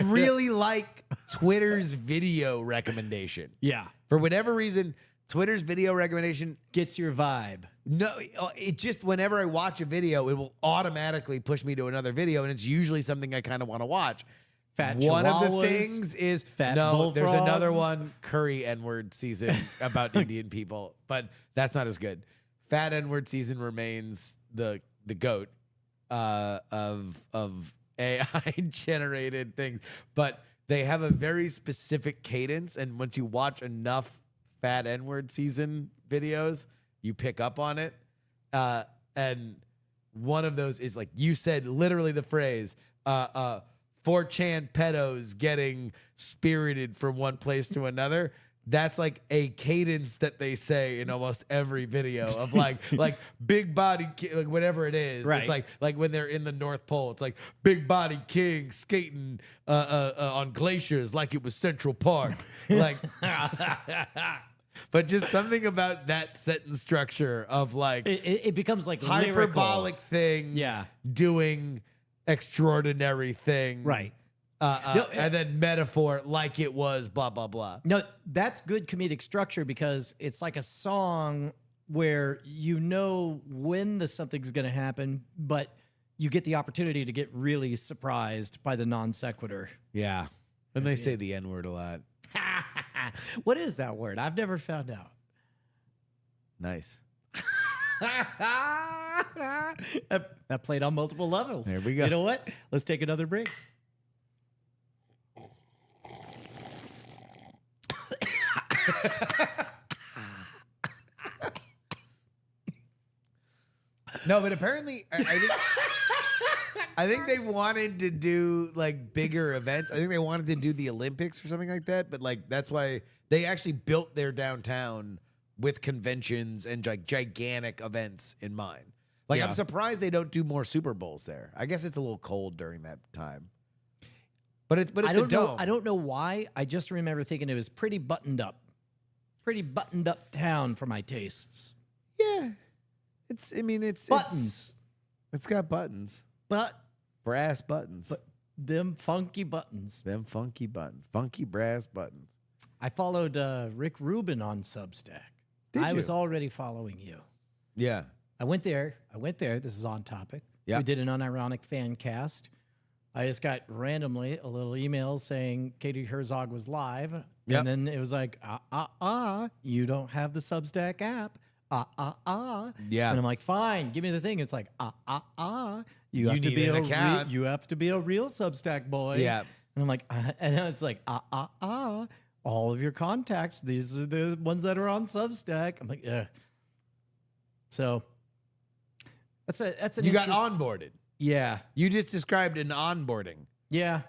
really like Twitter's video recommendation. Yeah, For whatever reason, Twitter's video recommendation gets your vibe. No, it just whenever I watch a video, it will automatically push me to another video, and it's usually something I kind of want to watch. Fat One of the chihuahuas, things is fat there's another bullfrogs. one, Curry N-word season about Indian people, but that's not as good. Fat N-word season remains the goat of AI generated things, but they have a very specific cadence, and once you watch enough Fat N-word season videos, you pick up on it. And one of those is like you said, literally the phrase, 4chan pedos getting spirited from one place to another. That's like a cadence that they say in almost every video of like big body like whatever it is. Right. It's like when they're in the North Pole, it's like big body king skating on glaciers like it was Central Park. Like but just something about that sentence structure of like It becomes like hyperbolic lyrical. thing Yeah. doing extraordinary thing. Right. And then metaphor like it was blah, blah, blah. No, that's good comedic structure because it's like a song where you know when something's going to happen, but you get the opportunity to get really surprised by the non sequitur. Yeah. And they say the N-word a lot. What is that word? I've never found out. Nice. That played on multiple levels. There we go. You know what? Let's take another break. No, but apparently, I think they wanted to do like bigger events. I think they wanted to do the Olympics or something like that. But like that's why they actually built their downtown with conventions and like gigantic events in mind. Like Yeah. I'm surprised they don't do more Super Bowls there. I guess it's a little cold during that time. But it's I a don't know. dome. I don't know why. I just remember thinking it was pretty buttoned up town for my tastes. Yeah, it's. I mean, it's Buttons, It's got buttons, but brass buttons. them funky buttons. Them funky buttons, funky brass buttons. I followed Rick Rubin on Substack. Did I was you? already following you. Yeah. I went there. This is on topic. Yeah. We did an unironic fan cast. I just got randomly a little email saying Katie Herzog was live. Yep. And then it was like, you don't have the Substack app. Yeah. And I'm like, fine, give me the thing. It's like, you have to need be an account. you have to be a real Substack boy. Yeah. And I'm like, and then it's like, all of your contacts. These are the ones that are on Substack. I'm like, ugh. So that's an You got interest- onboarded. Yeah. You just described an onboarding. Yeah.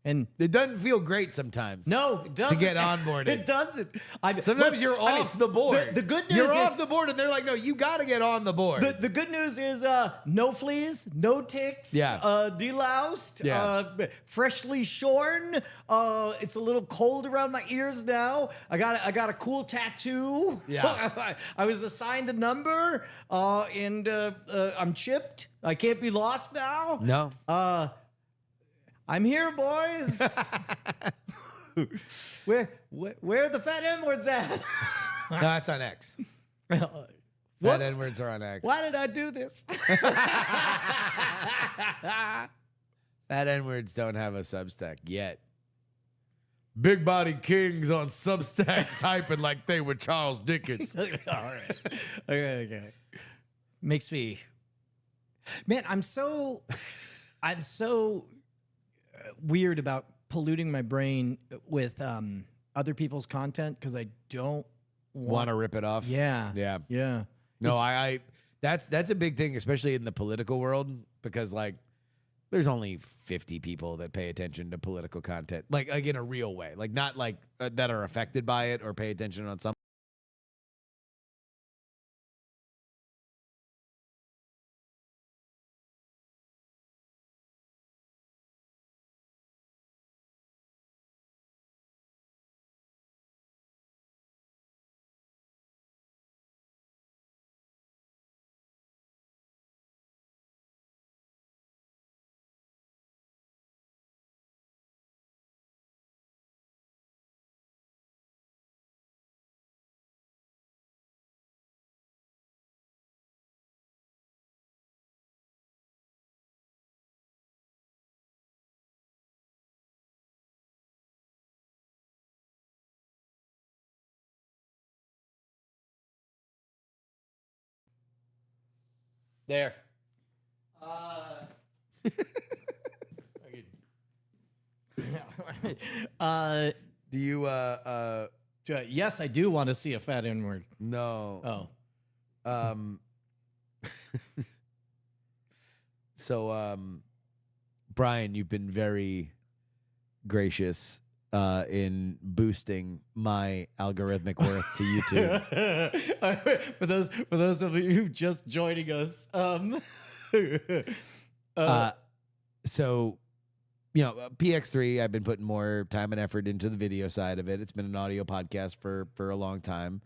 And It doesn't feel great sometimes. no, it doesn't. To get onboarded. It doesn't. Sometimes you're off the board. The good news you're is off the board, and they're like, no, you got to get on the board. the good news is no fleas, no ticks, Yeah. deloused, Yeah. freshly shorn. It's a little cold around my ears now. I got a cool tattoo. Yeah. I was assigned a number, and I'm chipped. I can't be lost now. No. I'm here, boys. where are the fat N-words at? No, that's on X. Fat Whoops. N-words are on X. Why did I do this? Fat N-words don't have a Substack yet. Big body kings on Substack typing like they were Charles Dickens. All right. Okay. Makes me, man. I'm so weird about polluting my brain with other people's content because I don't Want to rip it off? Yeah. Yeah. Yeah. No, I that's a big thing, especially in the political world, because like there's only 50 people that pay attention to political content, like in a real way, like not like that are affected by it or pay attention on some There. Do you Yes, I do want to see a fat N-word. no. Oh. So Brian, you've been very gracious in boosting my algorithmic worth to YouTube. for those of you who just joining us, So, PX3, I've been putting more time and effort into the video side of it. It's been an audio podcast for a long time.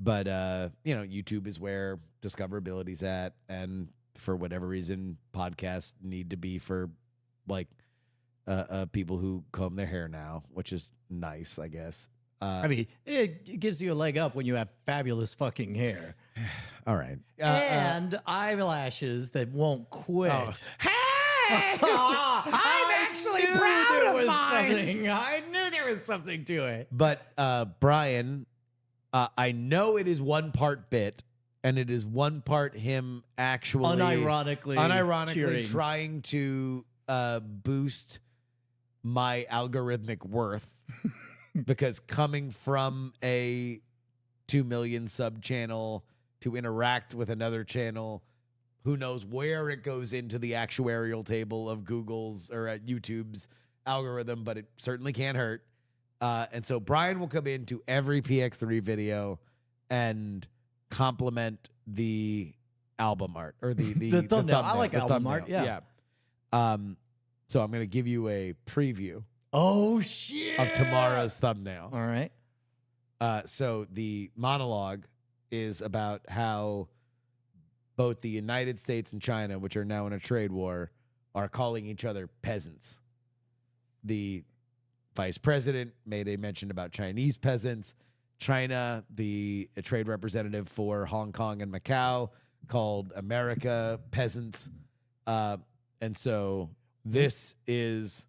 But, YouTube is where discoverability's at. And for whatever reason, podcasts need to be for, like, people who comb their hair now, which is nice, I guess. I mean, it gives you a leg up when you have fabulous fucking hair. All right. And eyelashes that won't quit. Oh. Hey! I'm actually proud of mine. I knew there was something to it. But Brian, I know it is one part bit, and it is one part him actually unironically cheering. trying to boost my algorithmic worth because coming from a 2 million sub channel to interact with another channel, who knows where it goes into the actuarial table of Google's or YouTube's algorithm, but it certainly can't hurt. And so Brian will come into every PX3 video and compliment the album art or the thumbnail. I like the album thumbnail. art. Yeah. So I'm going to give you a preview Oh shit! of tomorrow's thumbnail. All right. So the monologue is about how both the United States and China, which are now in a trade war, are calling each other peasants. The vice president made a mention about Chinese peasants. China, the trade representative for Hong Kong and Macau, called America peasants. And so this is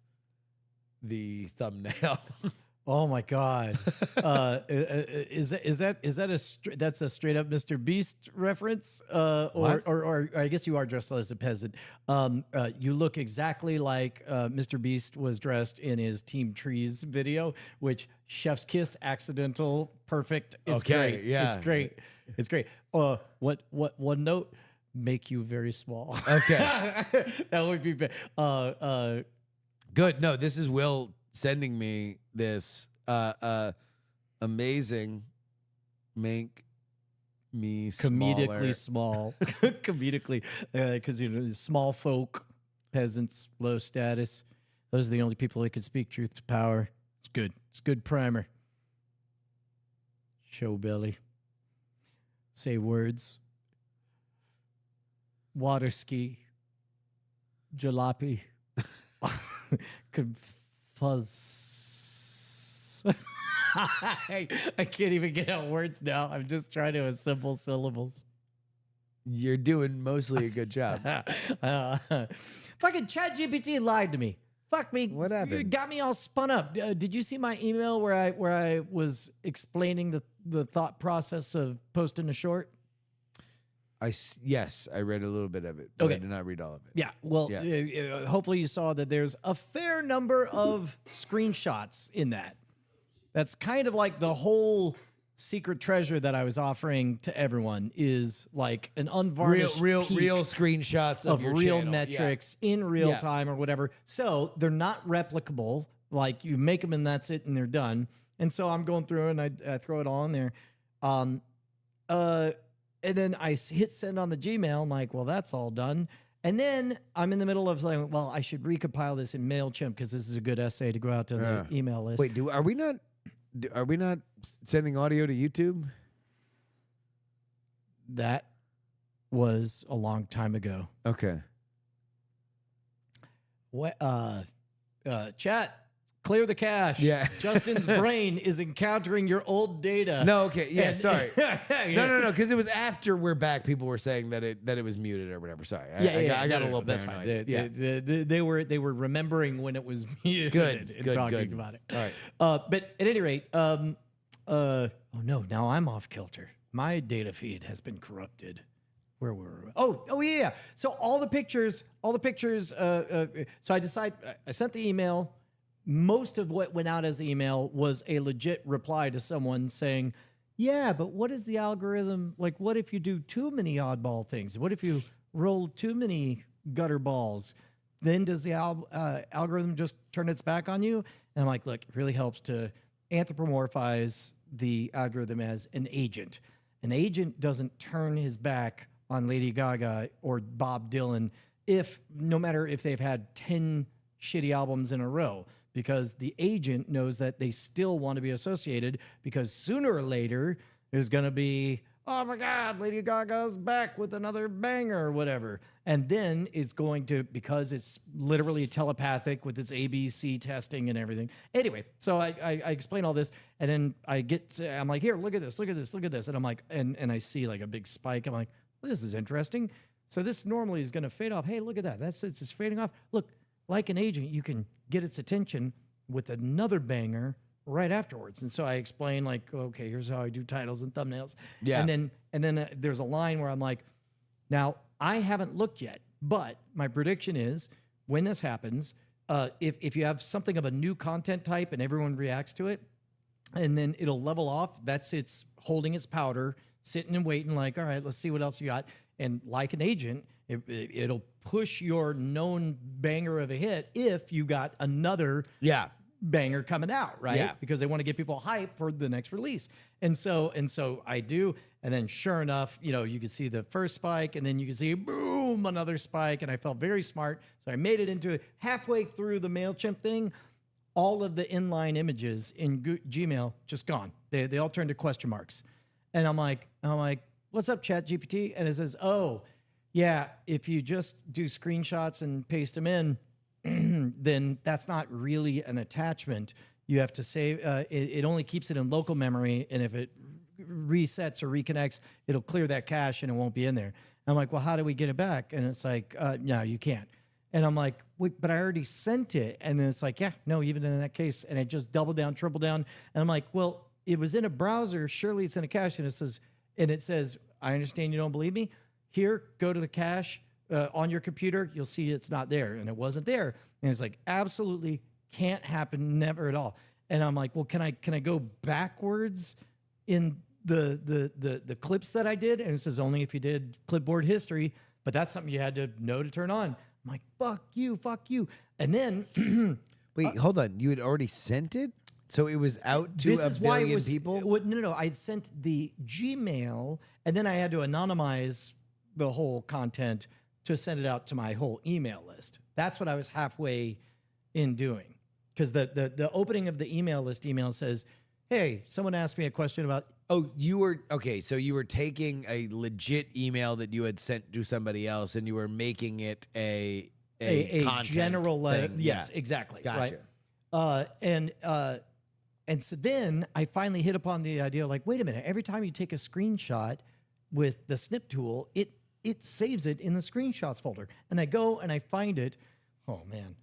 the thumbnail. Oh my God! Is that that's a straight up Mr. Beast reference? Or I guess you are dressed as a peasant. You look exactly like Mr. Beast was dressed in his Team Trees video, which chef's kiss, accidental, perfect. It's great. Yeah, it's great. It's great. What one note? Make you very small. Okay, that would be bad. good. No, this is Will sending me this amazing make me Comedically small. Comedically, because small folk, peasants, low status, those are the only people that could speak truth to power. It's good. It's good primer. Show belly. Say words. Water ski. Jalopy. Fuzz. I can't even get out words now. I'm just trying to assemble syllables. You're doing mostly a good job. Fucking ChatGPT lied to me. Fuck me. What happened? It got me all spun up. Did you see my email where I was explaining the thought process of posting a short? Yes, I read a little bit of it, but Okay. I did not read all of it. Yeah. Well, hopefully you saw that there's a fair number of screenshots in that. That's kind of like the whole secret treasure that I was offering to everyone is like an unvarnished Real peek screenshots of your real channel. metrics in real Yeah. time or whatever. So they're not replicable. Like you make them and that's it and they're done. And so I'm going through and I throw it all in there. And then I hit send on the Gmail. I'm like, well, that's all done. And then I'm in the middle of saying, well, I should recompile this in MailChimp because this is a good essay to go out to the email list. Wait, are we not sending audio to YouTube? That was a long time ago. Okay. What? Chat, clear the cache. Yeah. Justin's brain is encountering your old data. No, okay. Yeah, And- sorry. No, because it was after we're back. People were saying that it was muted or whatever. Sorry, I got a little that's paranoid. fine. They were remembering when it was muted. Good, and good, talking good. about it. All right. But at any rate, oh no, now I'm off kilter. My data feed has been corrupted. where were we? Oh yeah. So all the pictures. So I sent the email. Most of what went out as the email was a legit reply to someone saying, yeah, but what is the algorithm? Like, what if you do too many oddball things? What if you roll too many gutter balls? Then does the algorithm just turn its back on you? And I'm like, look, it really helps to anthropomorphize the algorithm as an agent. An agent doesn't turn his back on Lady Gaga or Bob Dylan no matter if they've had 10 shitty albums in a row, because the agent knows that they still want to be associated, because sooner or later there's going to be, oh my God, Lady Gaga's back with another banger or whatever. And then it's going to, because it's literally telepathic with its ABC testing and everything. Anyway, so I explain all this, and then I'm like, here, look at this. And I'm like, and I see like a big spike. I'm like, well, this is interesting. So this normally is going to fade off. Hey, look at that. It's just fading off. Look, like an agent, you can get its attention with another banger right afterwards. And so I explain, like, okay, here's how I do titles and thumbnails. Yeah. And then there's a line where I'm like, now I haven't looked yet, but my prediction is when this happens, if you have something of a new content type and everyone reacts to it, and then it'll level off, that's it's holding its powder, sitting and waiting, like, all right, let's see what else you got. And like an agent, it'll push your known banger of a hit if you got another banger coming out, right? Yeah. Because they want to get people hyped for the next release. And so I do. And then sure enough, you can see the first spike, and then you can see boom, another spike. And I felt very smart. So I made it into halfway through the MailChimp thing. All of the inline images in Gmail just gone. They all turned to question marks. And I'm like, what's up, ChatGPT? And it says, oh, yeah, if you just do screenshots and paste them in, then that's not really an attachment. You have to save, it only keeps it in local memory, and if it resets or reconnects, it'll clear that cache and it won't be in there. I'm like, well, how do we get it back? And it's like, no, you can't. And I'm like, wait, but I already sent it. And then it's like, yeah, no, even in that case. And it just doubled down, tripled down. And I'm like, well, it was in a browser. Surely it's in a cache. And it says, I understand you don't believe me. Here, go to the cache on your computer. You'll see it's not there. And it wasn't there. And it's like, absolutely can't happen. Never at all. And I'm like, well, can I go backwards in the clips that I did? And it says only if you did clipboard history, but that's something you had to know to turn on. I'm like, fuck you. And then wait, hold on. You had already sent it? So it was out to a billion people? No. I sent the Gmail, and then I had to anonymize the whole content to send it out to my whole email list. That's what I was halfway in doing. Because the opening of the email list email says, hey, someone asked me a question about... Oh, so you were taking a legit email that you had sent to somebody else, and you were making it a general thing. Yes, exactly. Gotcha. Right? And so then I finally hit upon the idea, like, wait a minute, every time you take a screenshot with the snip tool, it saves it in the screenshots folder. And I go and I find it. Oh man.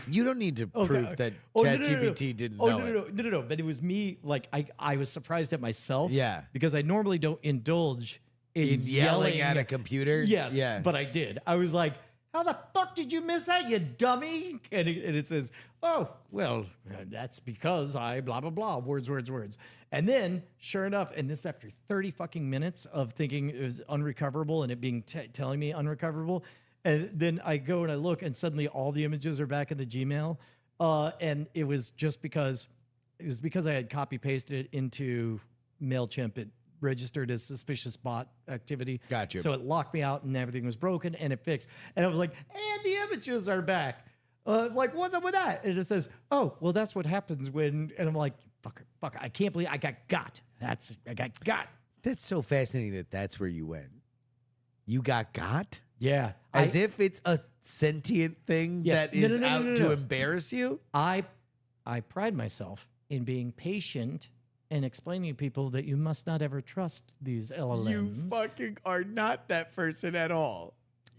You don't need to prove that ChatGPT didn't know it. No. But it was me, like, I was surprised at myself. Yeah. Because I normally don't indulge in yelling at a computer. Yes. Yeah. But I did. I was like, how the fuck did you miss that, you dummy? And it says, oh, well, that's because I blah, blah, blah, words. And then, sure enough, and this after 30 fucking minutes of thinking it was unrecoverable and it being telling me unrecoverable, and then I go and I look, and suddenly all the images are back in the Gmail. And it was just because I had copy pasted it into MailChimp. It registered as suspicious bot activity. Gotcha. So it locked me out, and everything was broken, and it fixed. And I was like, and the images are back. Like, what's up with that? And it says, oh, well, that's what happens when. And I'm like, fucker, I can't believe I got got. I got got. That's so fascinating that that's where you went. You got got? Yeah. As if it's a sentient thing that is out to embarrass you? I pride myself in being patient and explaining to people that you must not ever trust these LLMs. You fucking are not that person at all.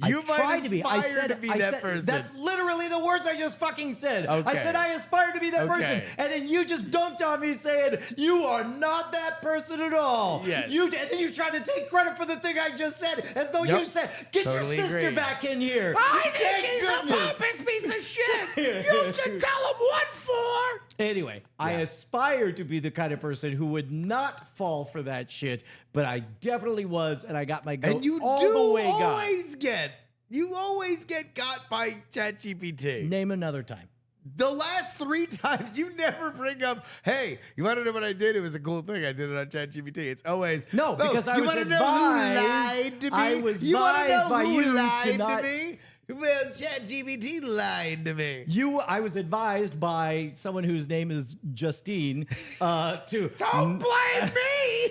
You I might tried to be. I aspire said to be I that said, person. That's literally the words I just fucking said. I Okay. said I aspire to be that person, Okay. and then you just dumped on me saying you are not that person at all. Yes. And then you tried to take credit for the thing I just said, as though Yep. you said, "Get Totally your sister agree. back in here." I Thank think he's a goodness. pompous piece of shit. You should tell him what for. Anyway, I aspire to be the kind of person who would not fall for that shit, but I definitely was, and I got my goat And you all do the way got. always get got by ChatGPT. Name another time. The last 3 times you never bring up, hey, you want to know what I did? It was a cool thing. I did it on ChatGPT. It's always No, because I you was wanna know who advised- lied to me? I was you wanna advised know by who you to lied not- to me? Well, ChatGPT lied to me. I was advised by someone whose name is Justine to Don't blame me.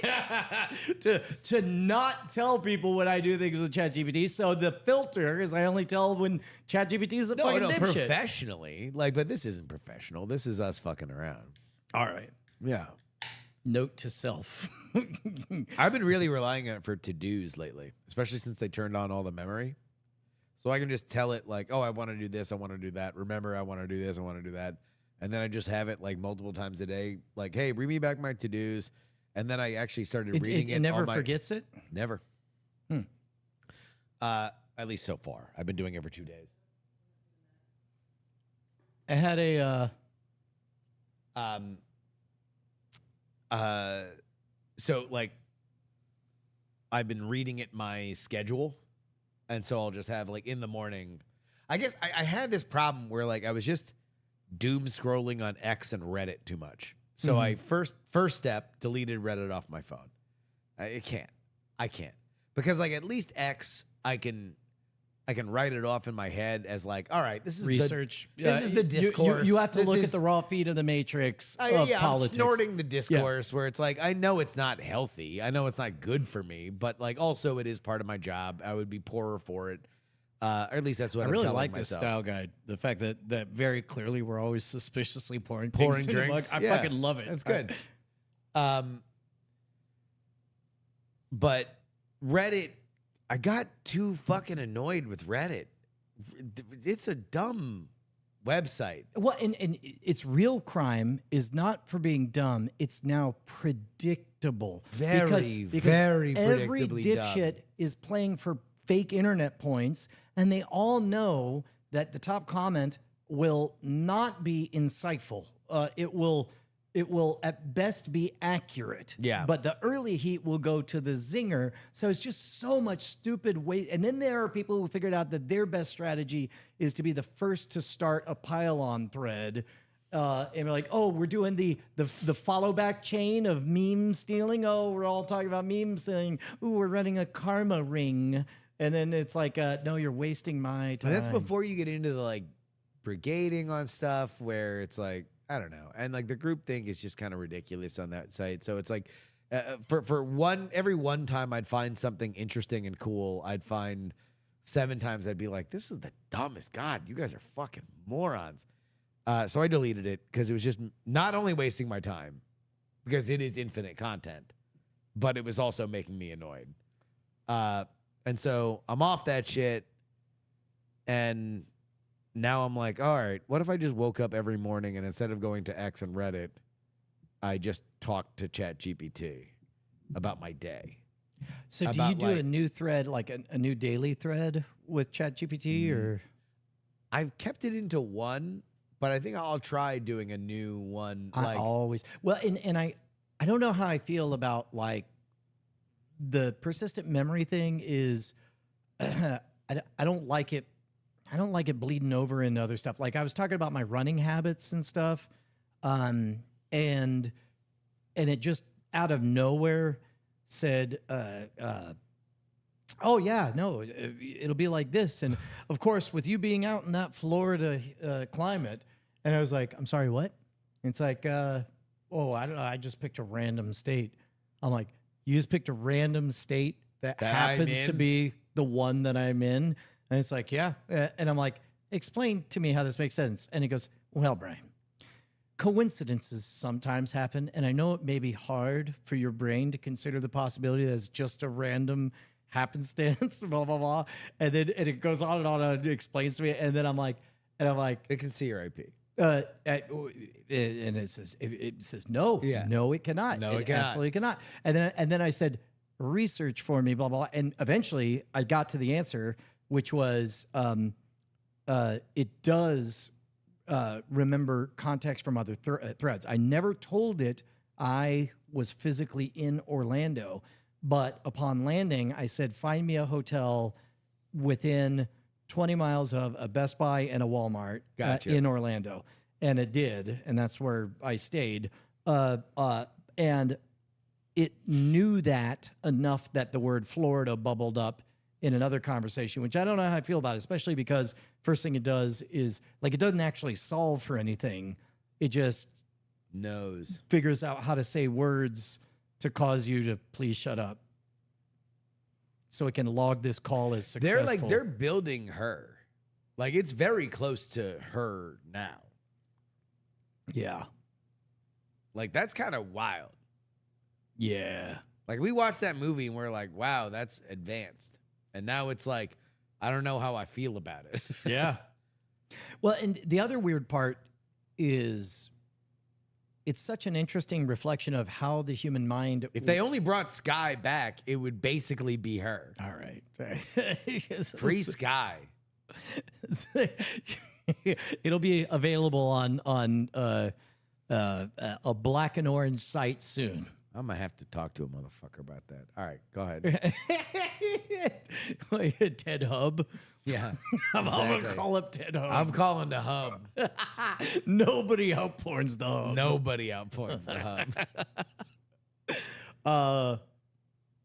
to not tell people when I do things with ChatGPT. So the filter is I only tell when ChatGPT is a fucking dipshit. professionally. But this isn't professional. This is us fucking around. All right. Yeah. Note to self. I've been really relying on it for to-dos lately, especially since they turned on all the memory. So I can just tell it like, oh, I want to do this, I want to do that. Remember, I want to do this, I want to do that. And then I just have it like multiple times a day. Like, hey, bring me back my to-dos. And then I actually started reading it. It never all my- forgets it. Never. At least so far. I've been doing it for 2 days. I had a So like I've been reading it my schedule. And so I'll just have like in the morning. I guess I had this problem where like I was just doom scrolling on X and Reddit too much. So I first step deleted Reddit off my phone. I can't. Because like at least X I can write it off in my head as like, all right, this is research. this is the discourse. You have to This look is- at the raw feed of the matrix of I'm politics. snorting the discourse where it's like, I know it's not healthy. I know it's not good for me, but like also it is part of my job. I would be poorer for it. Or at least that's what I I'm really telling like this myself. style guide. The fact that very clearly we're always suspiciously pouring Pouring things in the drinks. mug. I Yeah, fucking love it. That's good. But Reddit, I got too fucking annoyed with Reddit. It's a dumb website. Well, and its real crime is not for being dumb. It's now predictable. Very, because very every predictably dipshit dumb. is playing for fake internet points, and they all know that the top comment will not be insightful. It will at best be accurate. Yeah. But the early heat will go to the zinger. So it's just so much stupid way. And then there are people who figured out that their best strategy is to be the first to start a pile-on thread. And we're like, oh, we're doing the follow back chain of meme stealing. Oh, we're all talking about meme stealing. Ooh, we're running a karma ring. And then it's like, no, you're wasting my time. But that's before you get into the like brigading on stuff where it's like, I don't know. And like the group thing is just kind of ridiculous on that site. So it's like every one time I'd find something interesting and cool, I'd find 7 times I'd be like, this is the dumbest. God, you guys are fucking morons. So I deleted it because it was just not only wasting my time because it is infinite content, but it was also making me annoyed. And so I'm off that shit. And now I'm like, all right, what if I just woke up every morning and instead of going to X and Reddit, I just talked to ChatGPT about my day? So do about, you do like- a new thread, like a new daily thread with ChatGPT or? I've kept it into one, but I think I'll try doing a new one. I always, well, and I don't know how I feel about like the persistent memory thing is, I don't like it. I don't like it bleeding over into other stuff. Like I was talking about my running habits and stuff. And it just out of nowhere said, oh yeah, no, it'll be like this. And of course, with you being out in that Florida climate, and I was like, I'm sorry, what? And it's like, oh, I don't know. I just picked a random state. I'm like, you just picked a random state that I'm happens to in? be the one that I'm in. And it's like, yeah. And I'm like, explain to me how this makes sense. And he goes, well, Brian, coincidences sometimes happen. And I know it may be hard for your brain to consider the possibility that it's just a random happenstance, blah blah blah, and then it goes on and it explains to me, and then I'm like, It can see your IP. and it says no, Yeah. no, it cannot, No, it cannot. absolutely cannot. And then I said, research for me, blah blah, and eventually I got to the answer, which was it does remember context from other threads. I never told it I was physically in Orlando, but upon landing, I said, find me a hotel within 20 miles of a Best Buy and a Walmart Gotcha. in Orlando. And it did, and that's where I stayed. And it knew that enough that the word Florida bubbled up in another conversation, which I don't know how I feel about it, especially because first thing it does is, like, it doesn't actually solve for anything. It just Knows. figures out how to say words to cause you to please shut up. So it can log this call as successful. They're building her. Like, it's very close to her now. Yeah. Like, that's kind of wild. Yeah. Like, we watched that movie and we're like, wow, that's advanced. And now it's like, I don't know how I feel about it. Yeah. Well, and the other weird part is it's such an interesting reflection of how the human mind. If they only brought Sky back, it would basically be her. All right. Free Sky. It'll be available on a black and orange site soon. I'm going to have to talk to a motherfucker about that. All right, go ahead. Ted Hub. Yeah. I'm exactly. gonna call up Ted Hub. I'm calling the hub. Nobody outporns the hub. Nobody outpoints the hub.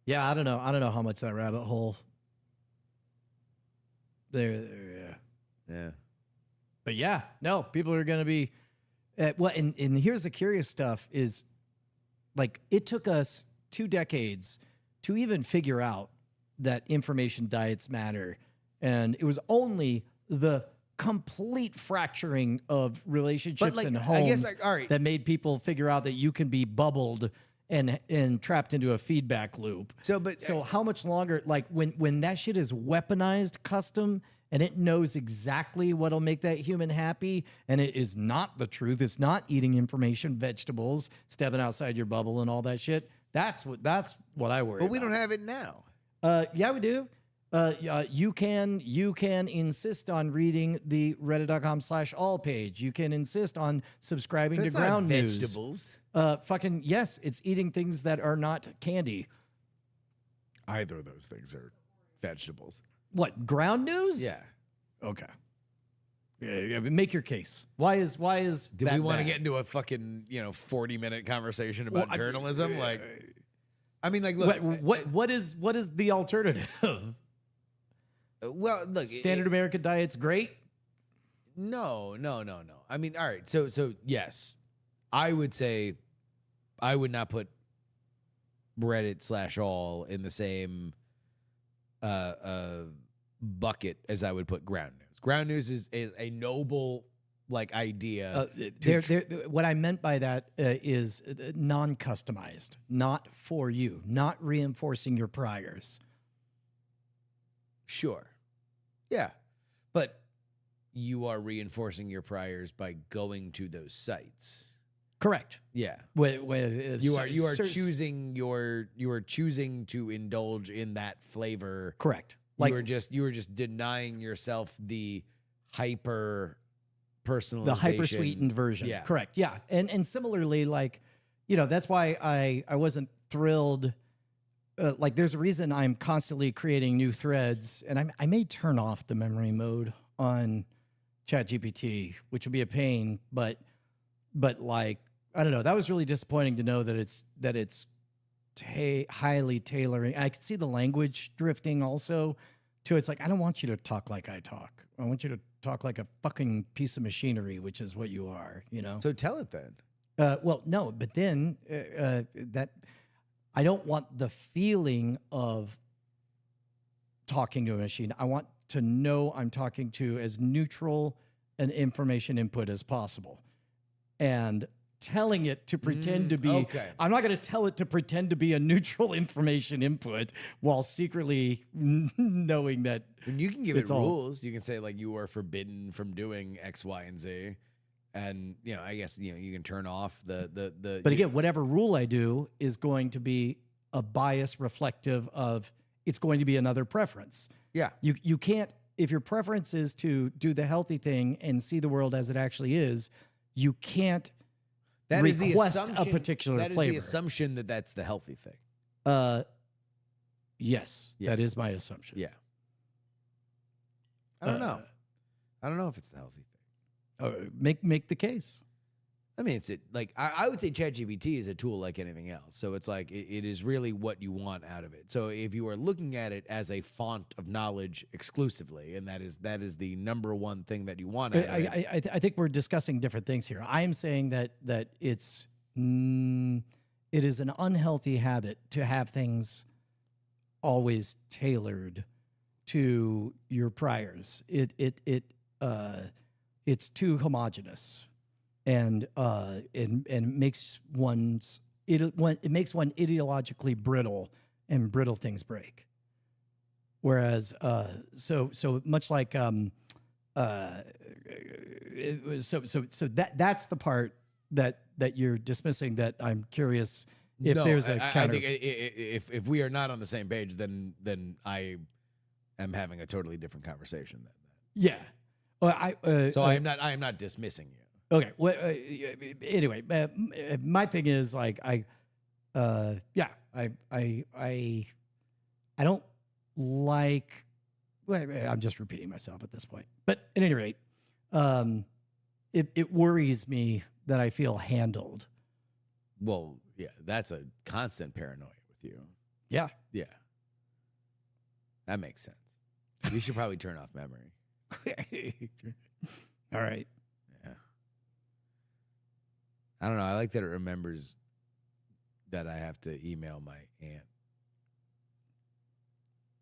Yeah, I don't know how much that rabbit hole. Yeah. Yeah. But yeah, no, people are gonna be. Well, and here's the curious stuff is, like, it took us 2 decades to even figure out that information diets matter. And it was only the complete fracturing of relationships and homes I guess, like, all right. that made people figure out that you can be bubbled and trapped into a feedback loop. So how much longer, like, when that shit is weaponized custom and it knows exactly what'll make that human happy, and it is not the truth, it's not eating information, vegetables, stepping outside your bubble and all that shit. That's what I worry about. But we don't have it now. Yeah, we do. You can insist on reading the reddit.com/all page. You can insist on subscribing That's to ground not news. vegetables. Fucking yes, it's eating things that are not candy. Either of those things are vegetables. What, ground news? Yeah. Okay. Yeah, make your case. Why is Do that we want to bad? get into a fucking 40-minute conversation about Well, journalism? I mean, like, look. what is the alternative? Well, look. Standard American diet's great. No. I mean, all right. So yes, I would say I would not put Reddit/all in the same bucket as I would put ground news. Ground news is a noble idea. What I meant by that is non-customized, not for you, not reinforcing your priors. Sure. Yeah. But you are reinforcing your priors by going to those sites. Correct. Yeah. You You are choosing to indulge in that flavor. correct. You are just denying yourself the hyper personalization. The hyper sweetened version. Yeah. Correct. Yeah. And similarly, that's why I wasn't thrilled. There's a reason I'm constantly creating new threads, and I may turn off the memory mode on ChatGPT, which would be a pain, but I don't know. That was really disappointing to know that it's highly tailoring. I could see the language drifting also to, it's like, I don't want you to talk like I talk. I want you to talk like a fucking piece of machinery, which is what you are, So tell it then. Well, no, but then that I don't want the feeling of talking to a machine. I want to know I'm talking to as neutral an information input as possible. And telling it to pretend to be. okay. I'm not going to tell it to pretend to be a neutral information input while secretly knowing that. And you can give it It's all- rules. You can say like you are forbidden from doing X, Y, and Z, and I guess you can turn off the. But again, whatever rule I do is going to be a bias reflective of. It's going to be another preference. yeah, You can't, if your preference is to do the healthy thing and see the world as it actually is, you can't that is the request a assumption. particular That is flavor. the assumption that that's the healthy thing. Yes, Yeah. that is my assumption. Yeah. I don't know. I don't know if it's the healthy thing. Make the case. I mean, I would say ChatGPT is a tool like anything else. So it's like it is really what you want out of it. So if you are looking at it as a font of knowledge exclusively, and that is the number one thing that you want out of it. I think we're discussing different things here. I am saying that it is an unhealthy habit to have things always tailored to your priors. It's too homogenous, and makes it makes one ideologically brittle, and brittle things break. Whereas, so much like that's the part that you're dismissing. That I'm curious if there's a I counter. think if we are not on the same page, then I am having a totally different conversation. Yeah. Well, I am not dismissing you. Okay. Well, anyway, my thing is like I don't like. Well, I'm just repeating myself at this point. But at any rate, it worries me that I feel handled. Well, yeah, that's a constant paranoia with you. Yeah. Yeah, that makes sense. You should probably turn off memory. All right. Yeah. I don't know. I like that it remembers that I have to email my aunt,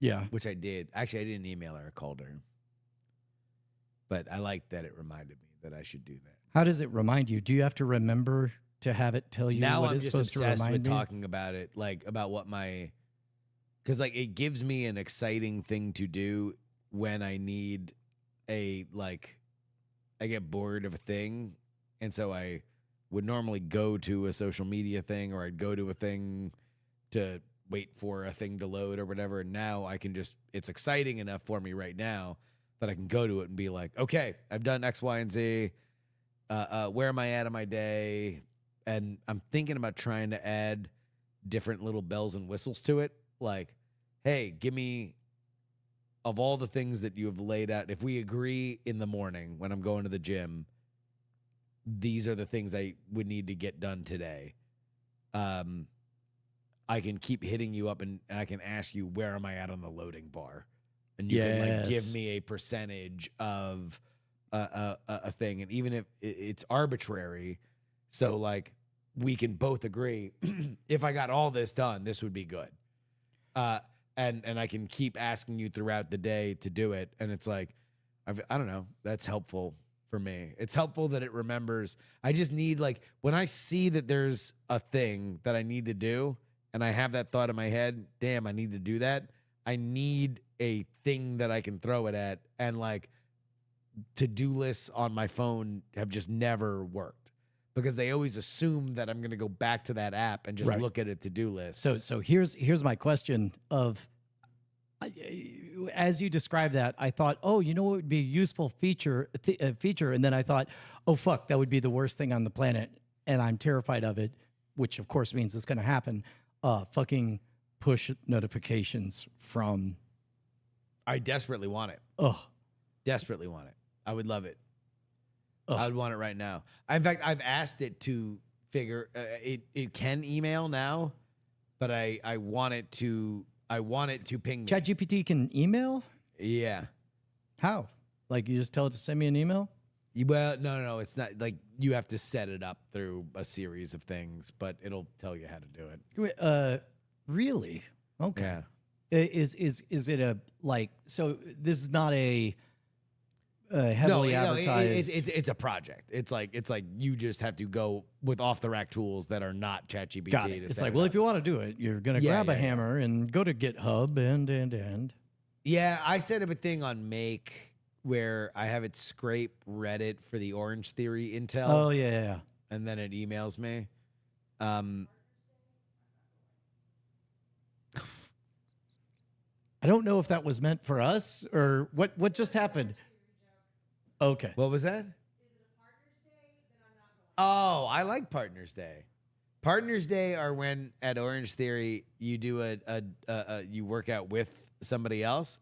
Yeah. which I did. Actually, I didn't email her. I called her. But I like that it reminded me that I should do that. How does it remind you? Do you have to remember to have it tell you Now what I'm it's just supposed to obsessed remind with me? talking about it, like about what because like it gives me an exciting thing to do when I need I get bored of a thing, and so I would normally go to a social media thing, or I'd go to a thing to wait for a thing to load or whatever. And now I can it's exciting enough for me right now that I can go to it and be like, okay, I've done X, Y, and Z. Where am I at in my day? And I'm thinking about trying to add different little bells and whistles to it. Like, hey, give me, of all the things that you have laid out, if we agree in the morning when I'm going to the gym, these are the things I would need to get done today. I can keep hitting you up and I can ask you, where am I at on the loading bar? And you can like give me a percentage of a thing. And even if it's arbitrary, so like we can both agree, if I got all this done, this would be good. And I can keep asking you throughout the day to do it. And it's like, I don't know, that's helpful for me. It's helpful that it remembers. I just need, like, when I see that there's a thing that I need to do and I have that thought in my head, damn, I need to do that. I need a thing that I can throw it at. And like to-do lists on my phone have just never worked because they always assume that I'm going to go back to that app and just look at a to-do list. So here's my question of, as you described that, I thought, oh, you know what would be a useful feature, and then I thought, oh fuck, that would be the worst thing on the planet, and I'm terrified of it, which of course means it's going to happen. Fucking push notifications from. I desperately want it. Oh, Desperately want it. I would love it. Ugh. I would want it right now. In fact, I've asked it to figure. It can email now, but I want it to. I want it to ping me. ChatGPT can email? Yeah. How? Like you just tell it to send me an email? Well, no. It's not like you have to set it up through a series of things, but it'll tell you how to do it. Really? Okay. Yeah. Is it a like? So this is not a heavily advertised. it's a project. It's like you just have to go with off the rack tools that are not ChatGPT. Got it. It's like, well, if you want to do it, you're gonna grab a hammer and go to GitHub and. Yeah, I set up a thing on Make where I have it scrape Reddit for the Orange Theory intel. Oh yeah. And then it emails me. I don't know if that was meant for us or what just happened. Okay. What was that? Oh, I like Partners Day. Partners Day are when at Orange Theory you do you work out with somebody else.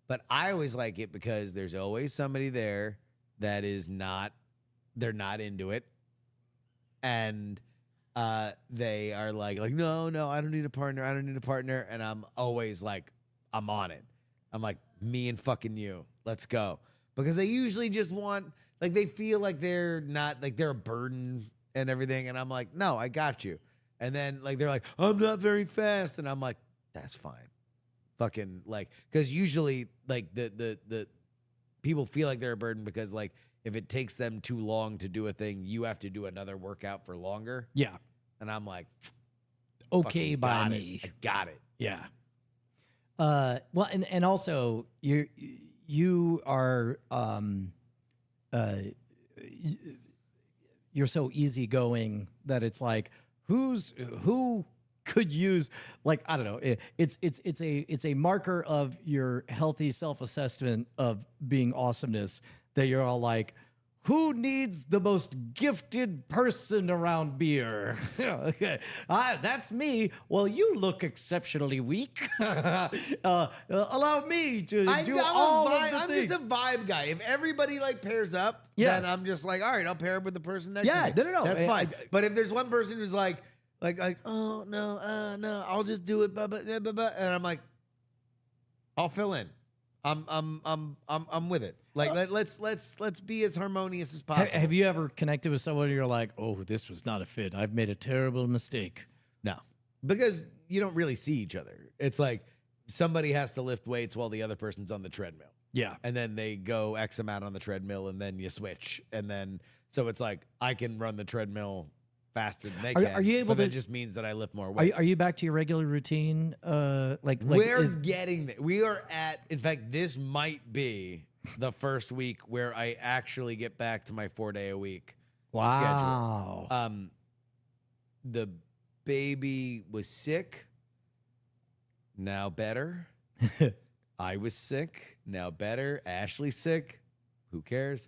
But I always like it because there's always somebody there that they're not into it. And they are like, no, I don't need a partner. I don't need a partner. And I'm always like, I'm on it. I'm like, me and fucking you. Let's go. Because they usually just want, like, they feel like they're not, like, they're a burden and everything. And I'm like, no, I got you. And then, like, they're like, I'm not very fast. And I'm like, that's fine. Fucking, like, because usually, like, the people feel like they're a burden because, like, if it takes them too long to do a thing, you have to do another workout for longer. Yeah. And I'm like, okay by me. I got it. Yeah. Well, and also you are you're so easygoing that it's like who could use, like, I don't know, it's a marker of your healthy self-assessment of being awesomeness that you're all like, who needs the most gifted person around beer? Okay. That's me. Well, you look exceptionally weak. Allow me to do all of the things. I'm just a vibe guy. If everybody, like, pairs up, then I'm just like, all right, I'll pair up with the person next to me. No. That's fine. But if there's one person who's like, oh, no, I'll just do it, and I'm like, I'll fill in. I'm with it. Like, let's be as harmonious as possible. Have you ever connected with someone and you're like, oh, this was not a fit. I've made a terrible mistake. No, because you don't really see each other. It's like somebody has to lift weights while the other person's on the treadmill. Yeah. And then they go X amount on the treadmill and then you switch. And then, so it's like, I can run the treadmill faster than they can. Are you able to? That just means that I lift more weight. Are you back to your regular routine? We're getting there. We are at, in fact, this might be the first week where I actually get back to my 4-day-a-week schedule. The baby was sick. Now better. I was sick. Now better. Ashley's sick. Who cares?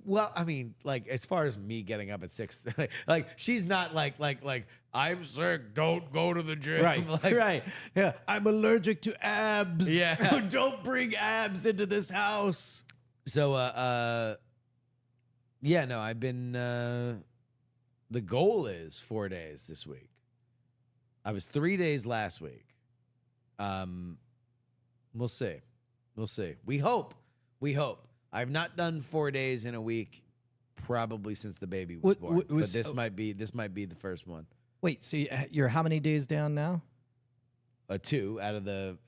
Well, I mean, like, as far as me getting up at 6, like she's not like I'm sick, don't go to the gym. Right, right. Yeah, I'm allergic to abs. Yeah. Don't bring abs into this house. So, yeah, no, I've been, the goal is 4 days this week. I was 3 days last week. We'll see. We'll see. We hope. I've not done 4 days in a week probably since the baby was born. But this might be the first one. Wait, so you're how many days down now? 2 out of the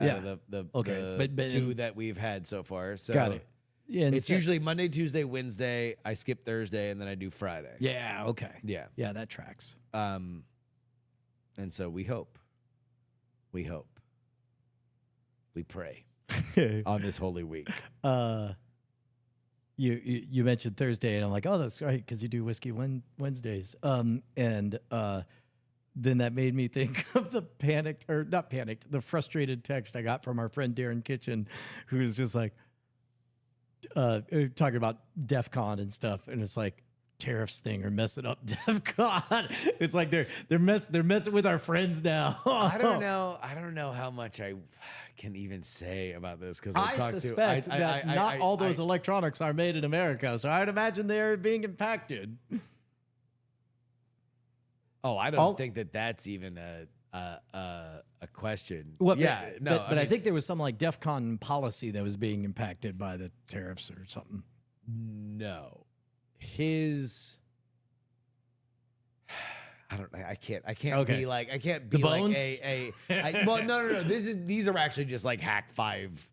okay. But 2 that we've had so far. So got it. Yeah, it's usually Monday, Tuesday, Wednesday. I skip Thursday and then I do Friday. Yeah. Okay. Yeah. Yeah, that tracks. And so we hope. We pray on this holy week. You mentioned Thursday, and I'm like, oh, that's right, because you do Whiskey Wednesdays. And then that made me think of the the frustrated text I got from our friend Darren Kitchen, who was just like talking about DEF CON and stuff, and it's like, Tariffs thing or messing up DEF CON. It's like they're messing with our friends now. I don't know how much I can even say about this because I suspect that not all those electronics are made in America, so I'd imagine they're being impacted. Oh, I don't think that's even a question. Well, yeah, but I think there was some like DEF CON policy that was being impacted by the tariffs or something. No. I don't know. I can't okay. be like, I can't be the bones? like well, no. These are actually just like Hack 5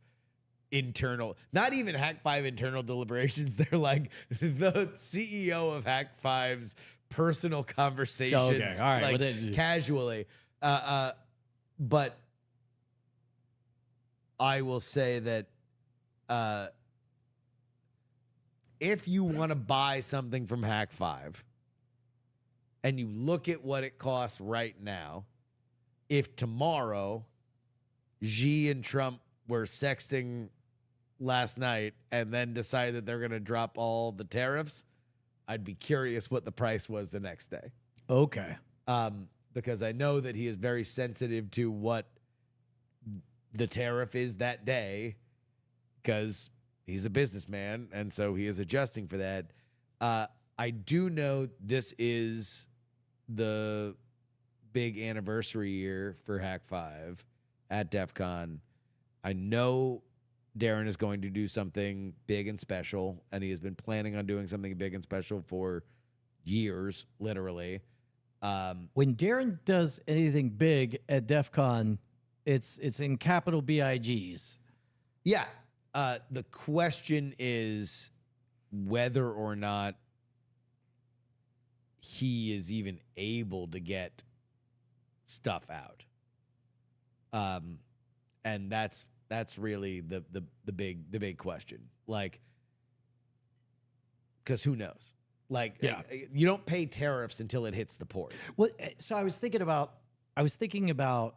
internal, not even Hack 5 internal deliberations. They're like the CEO of Hack 5's personal conversations, Okay, all right, like well, then- casually. But I will say that if you want to buy something from Hack 5 and you look at what it costs right now, if tomorrow Xi and Trump were sexting last night and then decide that they're going to drop all the tariffs, I'd be curious what the price was the next day. Okay. Because I know that he is very sensitive to what the tariff is that day because he's a businessman, and so he is adjusting for that. I do know this is the big anniversary year for Hack 5 at DEF CON. I know Darren is going to do something big and special, and he has been planning on doing something big and special for years, literally. When Darren does anything big at DEF CON, it's in capital BIGs. Yeah. The question is whether or not he is even able to get stuff out. And that's really the big question. Like, because who knows? Like, Yeah. You don't pay tariffs until it hits the port. Well, so I was thinking about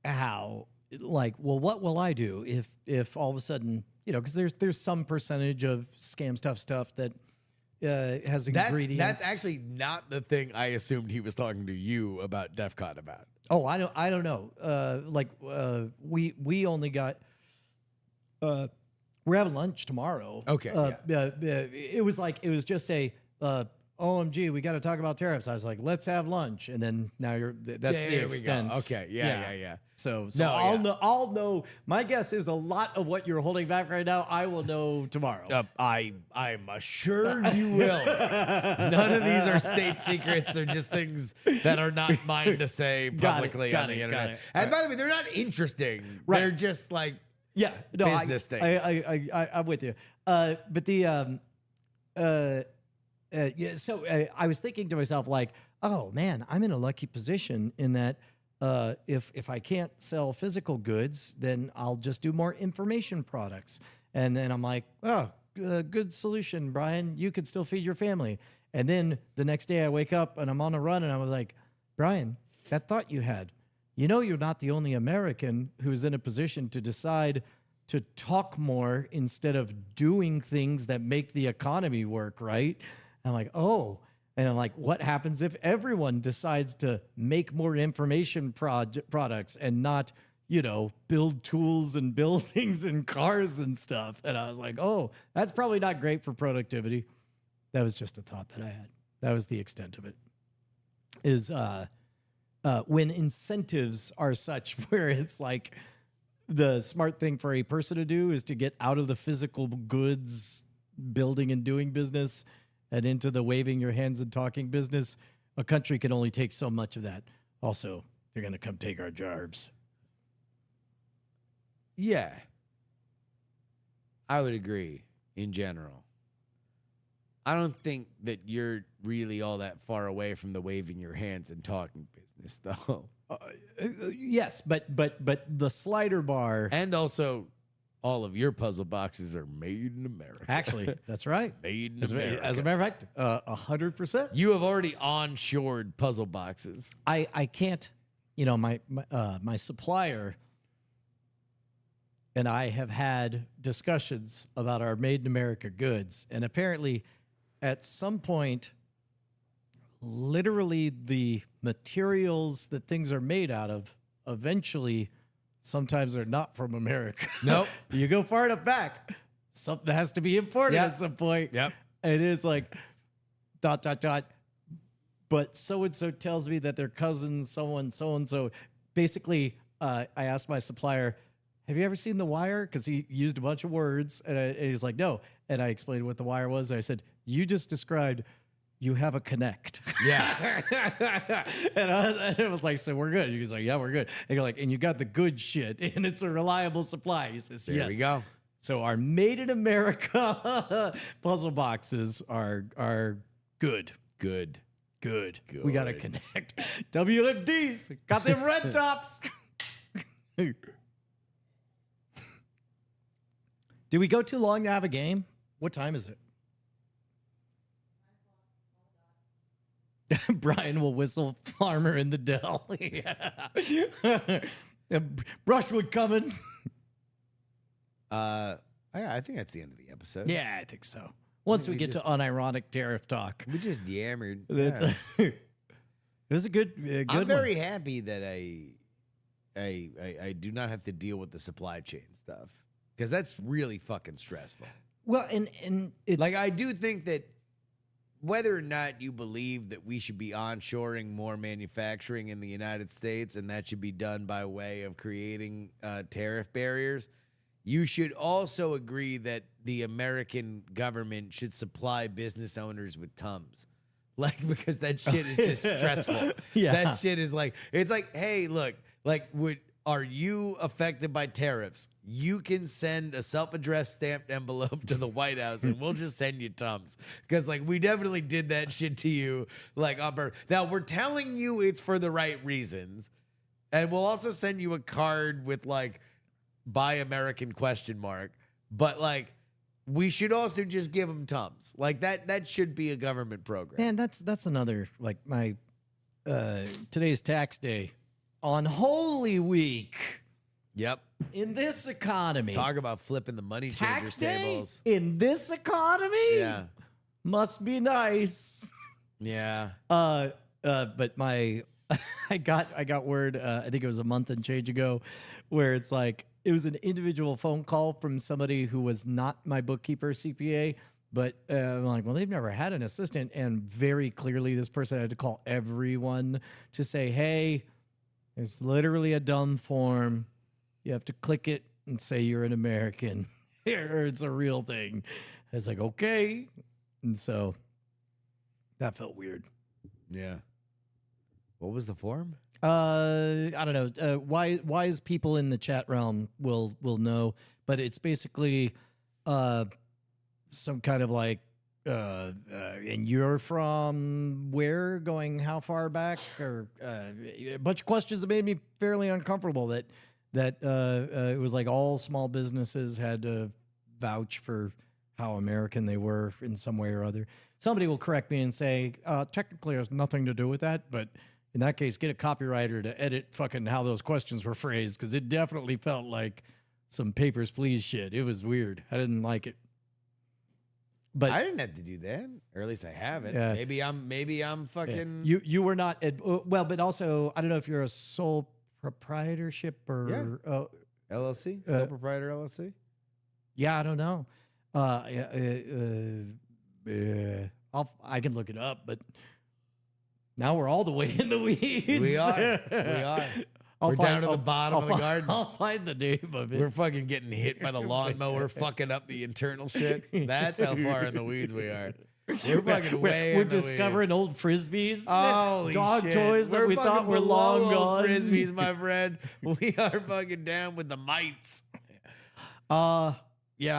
how, like, well, what will I do if all of a sudden, because there's some percentage of scam stuff that has ingredients. That's actually not the thing I assumed he was talking to you about DEF CON about. Oh, I don't know. We only got. We're having lunch tomorrow. Okay, It was just a OMG. We got to talk about tariffs. I was like, let's have lunch, and then now that's the there we go. extent. Okay, yeah. So No, I'll know. My guess is a lot of what you're holding back right now, I will know tomorrow. I'm assured you will. None of these are state secrets. They're just things that are not mine to say publicly on the internet. And by the way, they're not interesting. Right. They're just like Yeah, no, business things. I'm with you. But the so I was thinking to myself, like, oh man, I'm in a lucky position in that if I can't sell physical goods, then I'll just do more information products. And then I'm like, oh, good solution, Brian. You could still feed your family. And then the next day I wake up and I'm on a run and I was like, Brian, that thought you had. You're not the only American who's in a position to decide to talk more instead of doing things that make the economy work, right? I'm like, oh. And I'm like, what happens if everyone decides to make more information products and not, build tools and buildings and cars and stuff? And I was like, oh, that's probably not great for productivity. That was just a thought that I had. That was the extent of it. Is when incentives are such where it's like the smart thing for a person to do is to get out of the physical goods building and doing business and into the waving your hands and talking business, a country can only take so much of that. Also, they're going to come take our jobs. Yeah. I would agree in general. I don't think that you're really all that far away from the waving your hands and talking business, though. Yes, but the slider bar. And also, all of your puzzle boxes are made in America. Actually, that's right. Made in As America. a matter of fact, 100%. You have already onshored puzzle boxes. I can't, my supplier and I have had discussions about our made in America goods. And apparently at some point, literally the materials that things are made out of eventually sometimes are not from America. Nope. You go far enough back, something has to be imported Yep. at some point. Yep. And it's like, ... But so-and-so tells me that their cousin, so-and-so. Basically, I asked my supplier, have you ever seen The Wire? Because he used a bunch of words. And he's like, no. And I explained what The Wire was. I said, you just described you have a Connect. Yeah. and it was like, so we're good. He was like, yeah, we're good. And you're like, and you got the good shit, and it's a reliable supply. He says, There yes. we go. So our made in America puzzle boxes are good. Good. Good. We got to connect. WMDs. Got them red tops. Did we go too long to have a game? What time is it? Brian will whistle Farmer in the Dell. Yeah. Brushwood coming. I think that's the end of the episode. Yeah, I think so. Once we get to unironic tariff talk. We just yammered. It was a good I'm one. very happy that I do not have to deal with the supply chain stuff because that's really fucking stressful. Well, and it's Like, I do think that whether or not you believe that we should be onshoring more manufacturing in the United States and that should be done by way of creating tariff barriers, you should also agree that the American government should supply business owners with Tums. Like, because that shit is just stressful. Yeah. That shit is like, it's like, hey, look, like, are you affected by tariffs? You can send a self-addressed stamped envelope to the White House and we'll just send you Tums. Because, like, we definitely did that shit to you. Like, now we're telling you it's for the right reasons. And we'll also send you a card with, like, Buy American ? But, like, we should also just give them Tums. Like, that should be a government program. man, that's another like my today's tax day on Holy Week Yep. in this economy. Talk about flipping the money tax changers day tables. in this economy. Yeah. Must be nice. Yeah. But my I got word I think it was a month and change ago where it's like it was an individual phone call from somebody who was not my bookkeeper CPA, but I'm like, well, they've never had an assistant, and very clearly this person had to call everyone to say, hey, it's literally a dumb form. You have to click it and say you're an American or it's a real thing. I was like, okay. And so that felt weird. Yeah. What was the form? I don't know. Wise people in the chat realm will know, but it's basically some kind of like, and you're from where, going how far back, or a bunch of questions that made me fairly uncomfortable. That it was like all small businesses had to vouch for how American they were in some way or other. Somebody will correct me and say, technically, it has nothing to do with that, but. In that case, get a copywriter to edit fucking how those questions were phrased, because it definitely felt like some Papers, Please shit. It was weird. I didn't like it. But I didn't have to do that, or at least I haven't. Yeah. Maybe I'm fucking. you were not well, but also I don't know if you're a sole proprietorship or LLC, sole proprietor LLC. yeah, I don't know. I can look it up, but. Now we're all the way in the weeds. We are. We're down to the bottom of the garden. I'll find the name of it. We're fucking getting hit by the lawnmower, fucking up the internal shit. That's how far in the weeds we are. We're fucking way. We're discovering old frisbees, Holy dog shit. toys that We're we thought fucking were long below old gone. Frisbees, my friend. We are fucking down with the mites. Yeah,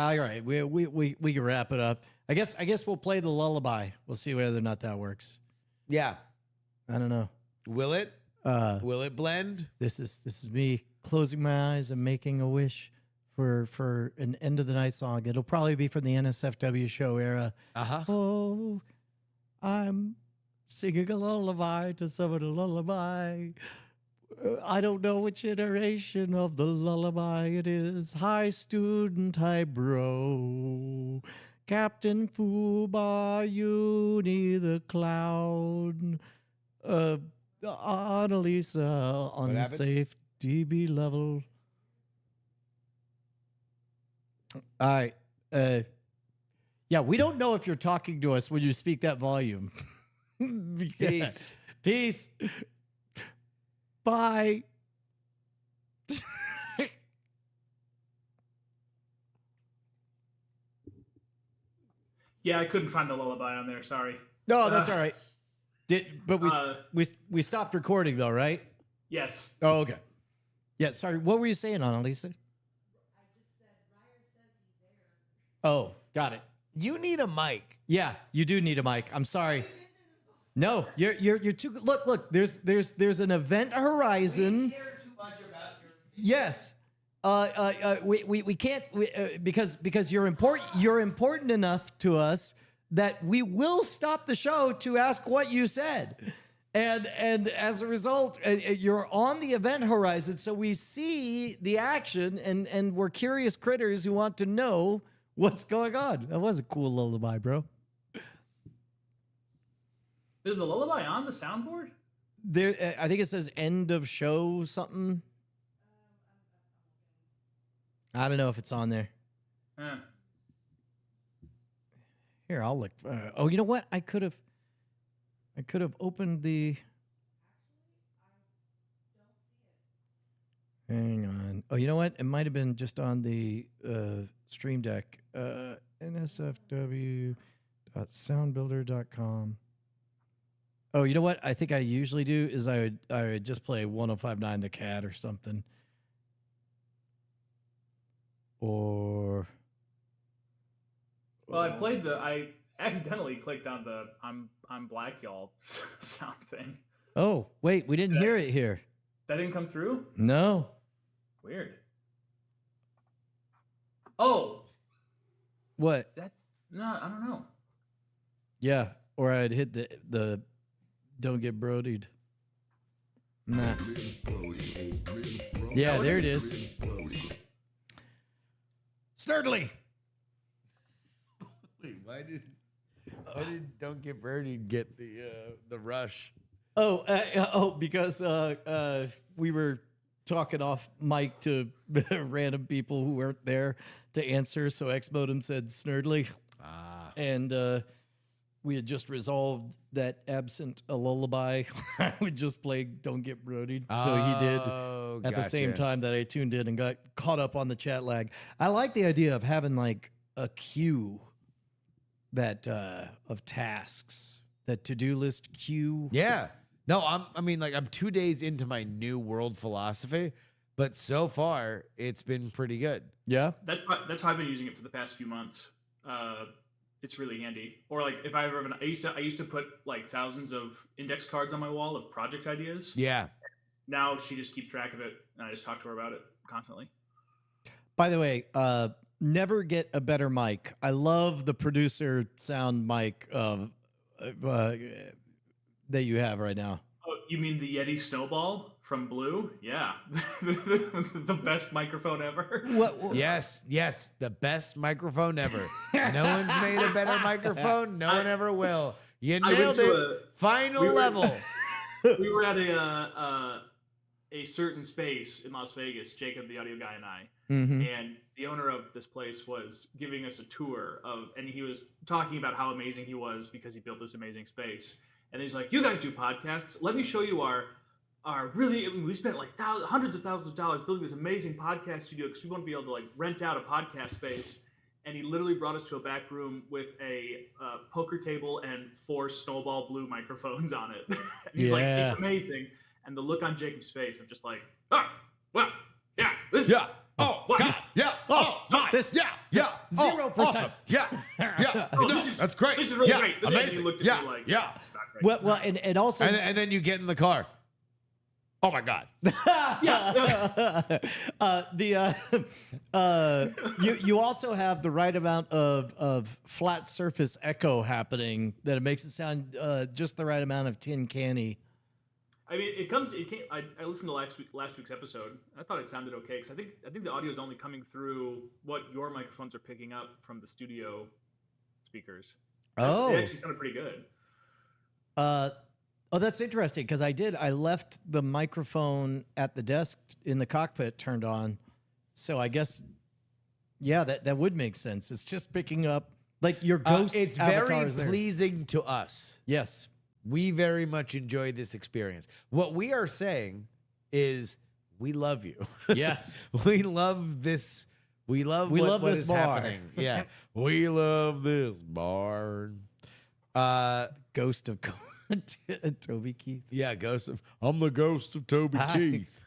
all right. We can wrap it up. I guess we'll play the lullaby. We'll see whether or not that works. Yeah. I don't know. Will it? Will it blend? This is me closing my eyes and making a wish for an end of the night song. It'll probably be from the NSFW show era. Oh, I'm singing a lullaby to someone a lullaby. I don't know which iteration of the lullaby it is. High student, high bro. Captain Fubar, Uni the clown. Annalisa, unsafe DB level. All right. Yeah, we don't know if you're talking to us when you speak that volume. Peace. Peace. Bye. Yeah, I couldn't find the lullaby on there. Sorry. No, that's all right. But Uh, we stopped recording though, right? Yes. Oh, okay. Yeah, sorry. What were you saying, Annalisa? Oh, got it. You need a mic. Yeah, you do need a mic. I'm sorry. No, you're too. Look. There's an event horizon. Yes. We can't because you're important. You're important enough to us that we will stop the show to ask what you said, and as a result, you're on the event horizon, so we see the action, and we're curious critters who want to know what's going on. That was a cool lullaby, bro. Is the lullaby on the soundboard? There, I think it says end of show something. I don't know if it's on there. Eh. Here, I'll look. Oh, you know what? I could have opened the. Hang on. Oh, you know what? It might have been just on the Stream Deck. nsfw.soundbuilder.com. Oh, you know what? I think I usually do is I would just play 105.9 The Cat or something. Or Well, I accidentally clicked on the I'm black y'all sound thing. oh, wait, we didn't hear it here. That didn't come through? No. Weird. Oh, What? no, I don't know. Yeah, or I'd hit the don't get brodied. Nah. Yeah, there it is. Snurdly. Wait, why did Don't Get Birdied get the rush? Because we were talking off mic to random people who weren't there to answer. So X Modem said Snurdly. And we had just resolved that absent a lullaby, I would just play Don't Get Brodied. So he did at the same time that I tuned in and got caught up on the chat lag. I like the idea of having like a queue that of tasks, that to-do list queue. Yeah. No, I'm 2 days into my new world philosophy, but so far it's been pretty good. Yeah. That's how I've been using it for the past few months. It's really handy. Or like if I ever, I used to put like thousands of index cards on my wall of project ideas. Yeah. Now she just keeps track of it, and I just talk to her about it constantly. By the way, never get a better mic. I love the producer sound mic that you have right now. Oh, you mean the Yeti Snowball from Blue? Yeah, the best microphone ever. What? Yes, the best microphone ever. No one's made a better microphone. No one ever will. You nailed it. Final level. We were at a certain space in Las Vegas, Jacob, the audio guy, and I. Mm-hmm. And the owner of this place was giving us a tour and he was talking about how amazing he was because he built this amazing space. And he's like, "You guys do podcasts. Let me show you our really, we spent like hundreds of thousands of dollars building this amazing podcast studio because we want to be able to like rent out a podcast space." And he literally brought us to a back room with a poker table and 4 Snowball Blue microphones on it. And he's like, "It's amazing." And the look on Jacob's face of just like, "Oh, well, yeah, this Yeah. Oh, what? God. Yeah. Oh, my. This. Yeah. Yeah. 0%. Awesome. Yeah. Yeah. Oh, No, this that's great. This is really yeah. great." This Amazing. He looked at yeah. me like, yeah. "It's not great." Well, and also, And then you get in the car. Oh my God. You also have the right amount of flat surface echo happening that it makes it sound just the right amount of tin canny. I mean, I listened to last week's episode. I thought it sounded okay because I think the audio is only coming through what your microphones are picking up from the studio speakers. It actually sounded pretty good. That's interesting because I left the microphone at the desk in the cockpit turned on, so I guess that would make sense. It's just picking up like your ghost. It's avatar very is there. pleasing to us. Yes. We very much enjoy this experience. What we are saying is we love you. Yes. We love this. We love this what is bar. happening. Yeah. We love this bar. Ghost of Toby Keith. Yeah, Ghost of. I'm the ghost of Toby Hi. Keith.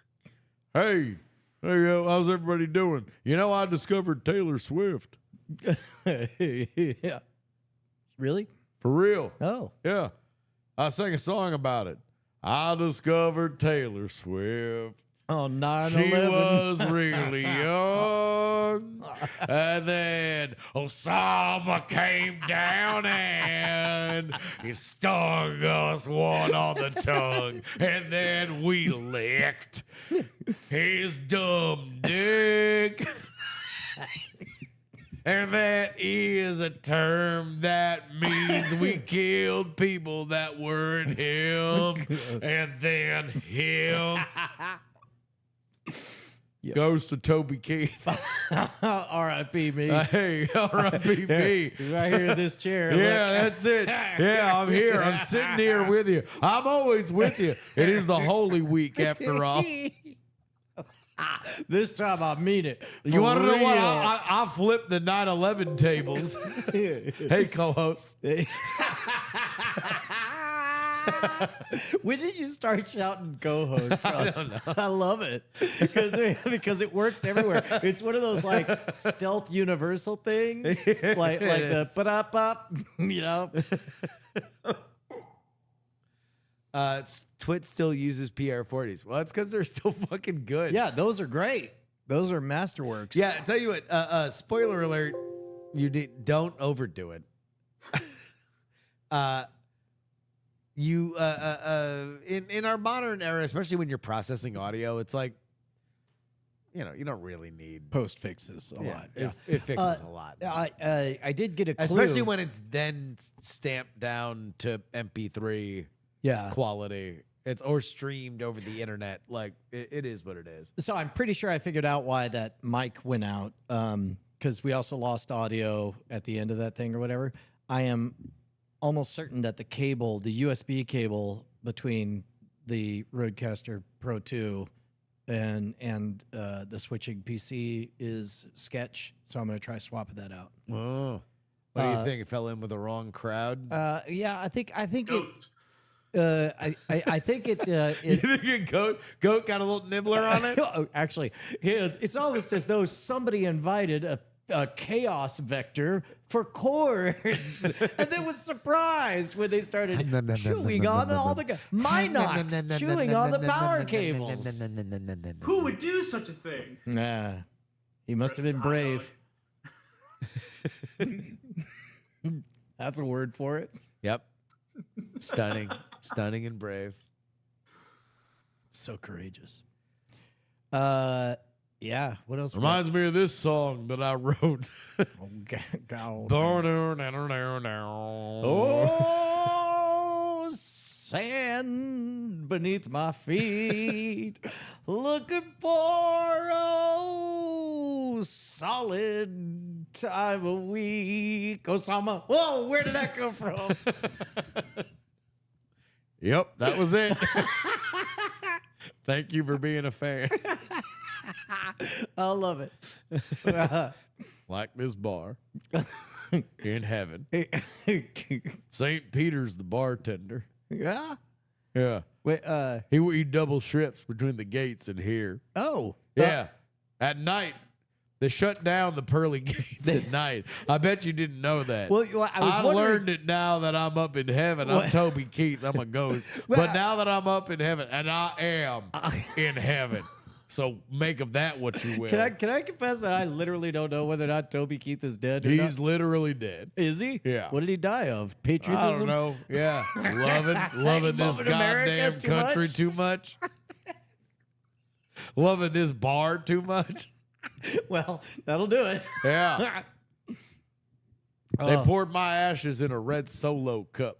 Hey, how's everybody doing? You know, I discovered Taylor Swift. Yeah. Really? For real. Oh. Yeah. I sang a song about it. I discovered Taylor Swift. Oh, 9/11. She was really young. And then Osama came down and he stung us one on the tongue. And then we licked his dumb dick. And that is a term that means we killed people that weren't him. And then him. Goes to Toby Keith. R.I.P. me. Hey, R.I.P. me. Right here in this chair. Yeah, that's it. Yeah, I'm here. I'm sitting here with you. I'm always with you. It is the Holy Week after all. This time I mean it. You want to know what? real. I flipped the 9/11 tables. Hey, co-host. When did you start shouting co-host? I don't know. I love it because it works everywhere. It's one of those like stealth universal things, like the ba-da-bop, you know. Twit still uses PR40s. Well, it's because they're still fucking good. Yeah, those are great. Those are masterworks. Yeah, I tell you what. Spoiler alert: don't overdo it. In our modern era, especially when you're processing audio, it's like, you don't really need post fixes a lot. Yeah. It fixes a lot. I did get a clue. Especially when it's then stamped down to MP3 yeah. quality. It's or streamed over the internet. Like it is what it is. So I'm pretty sure I figured out why that mic went out. Because we also lost audio at the end of that thing or whatever. I am almost certain that the USB cable between the Rodecaster Pro 2 and the switching PC is sketch. So I'm going to try swapping that out. Oh, what do you think? It fell in with the wrong crowd. Yeah, I think it. Goat. I think it. You think goat got a little nibbler on it? Actually, it's almost as though somebody invited a chaos vector for chords, and then was surprised when they started chewing on all the Minox, chewing on the power cables. Who would do such a thing? Nah, he must have been brave. That's a word for it. Yep. Stunning and brave. So courageous. Yeah. What else? Reminds me of this song that I wrote. Oh, sand beneath my feet, looking for solid time a week. Osama. Whoa, where did that come from? Yep, that was it. Thank you for being a fan. I love it. Like this bar in heaven. St. Peter's the bartender. Yeah. Yeah. Wait. He double shifts between the gates and here. Oh. Yeah. At night, they shut down the pearly gates at night. I bet you didn't know that. Well, I was learned it now that I'm up in heaven. I'm Toby Keith. I'm a ghost. But now that I'm up in heaven, and I am in heaven. So make of that what you will. Can I confess that I literally don't know whether or not Toby Keith is dead or not? He's literally dead. Is he? Yeah. What did he die of? Patriotism? I don't know. Yeah. loving this Loving America goddamn too country much? too much. Loving this bar too much. Well, that'll do it. Yeah. They poured my ashes in a red Solo cup.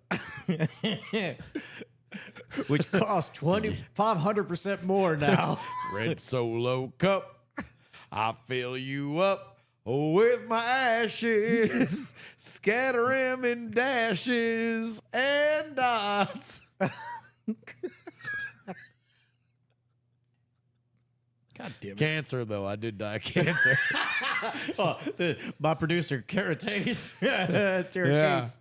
Which costs 500% more now. Red Solo cup. I fill you up with my ashes. Scatter 'em in dashes and dots. God damn it. Cancer, though. I did die of cancer. My producer, Carrot Tates. Tara Yeah. Cates.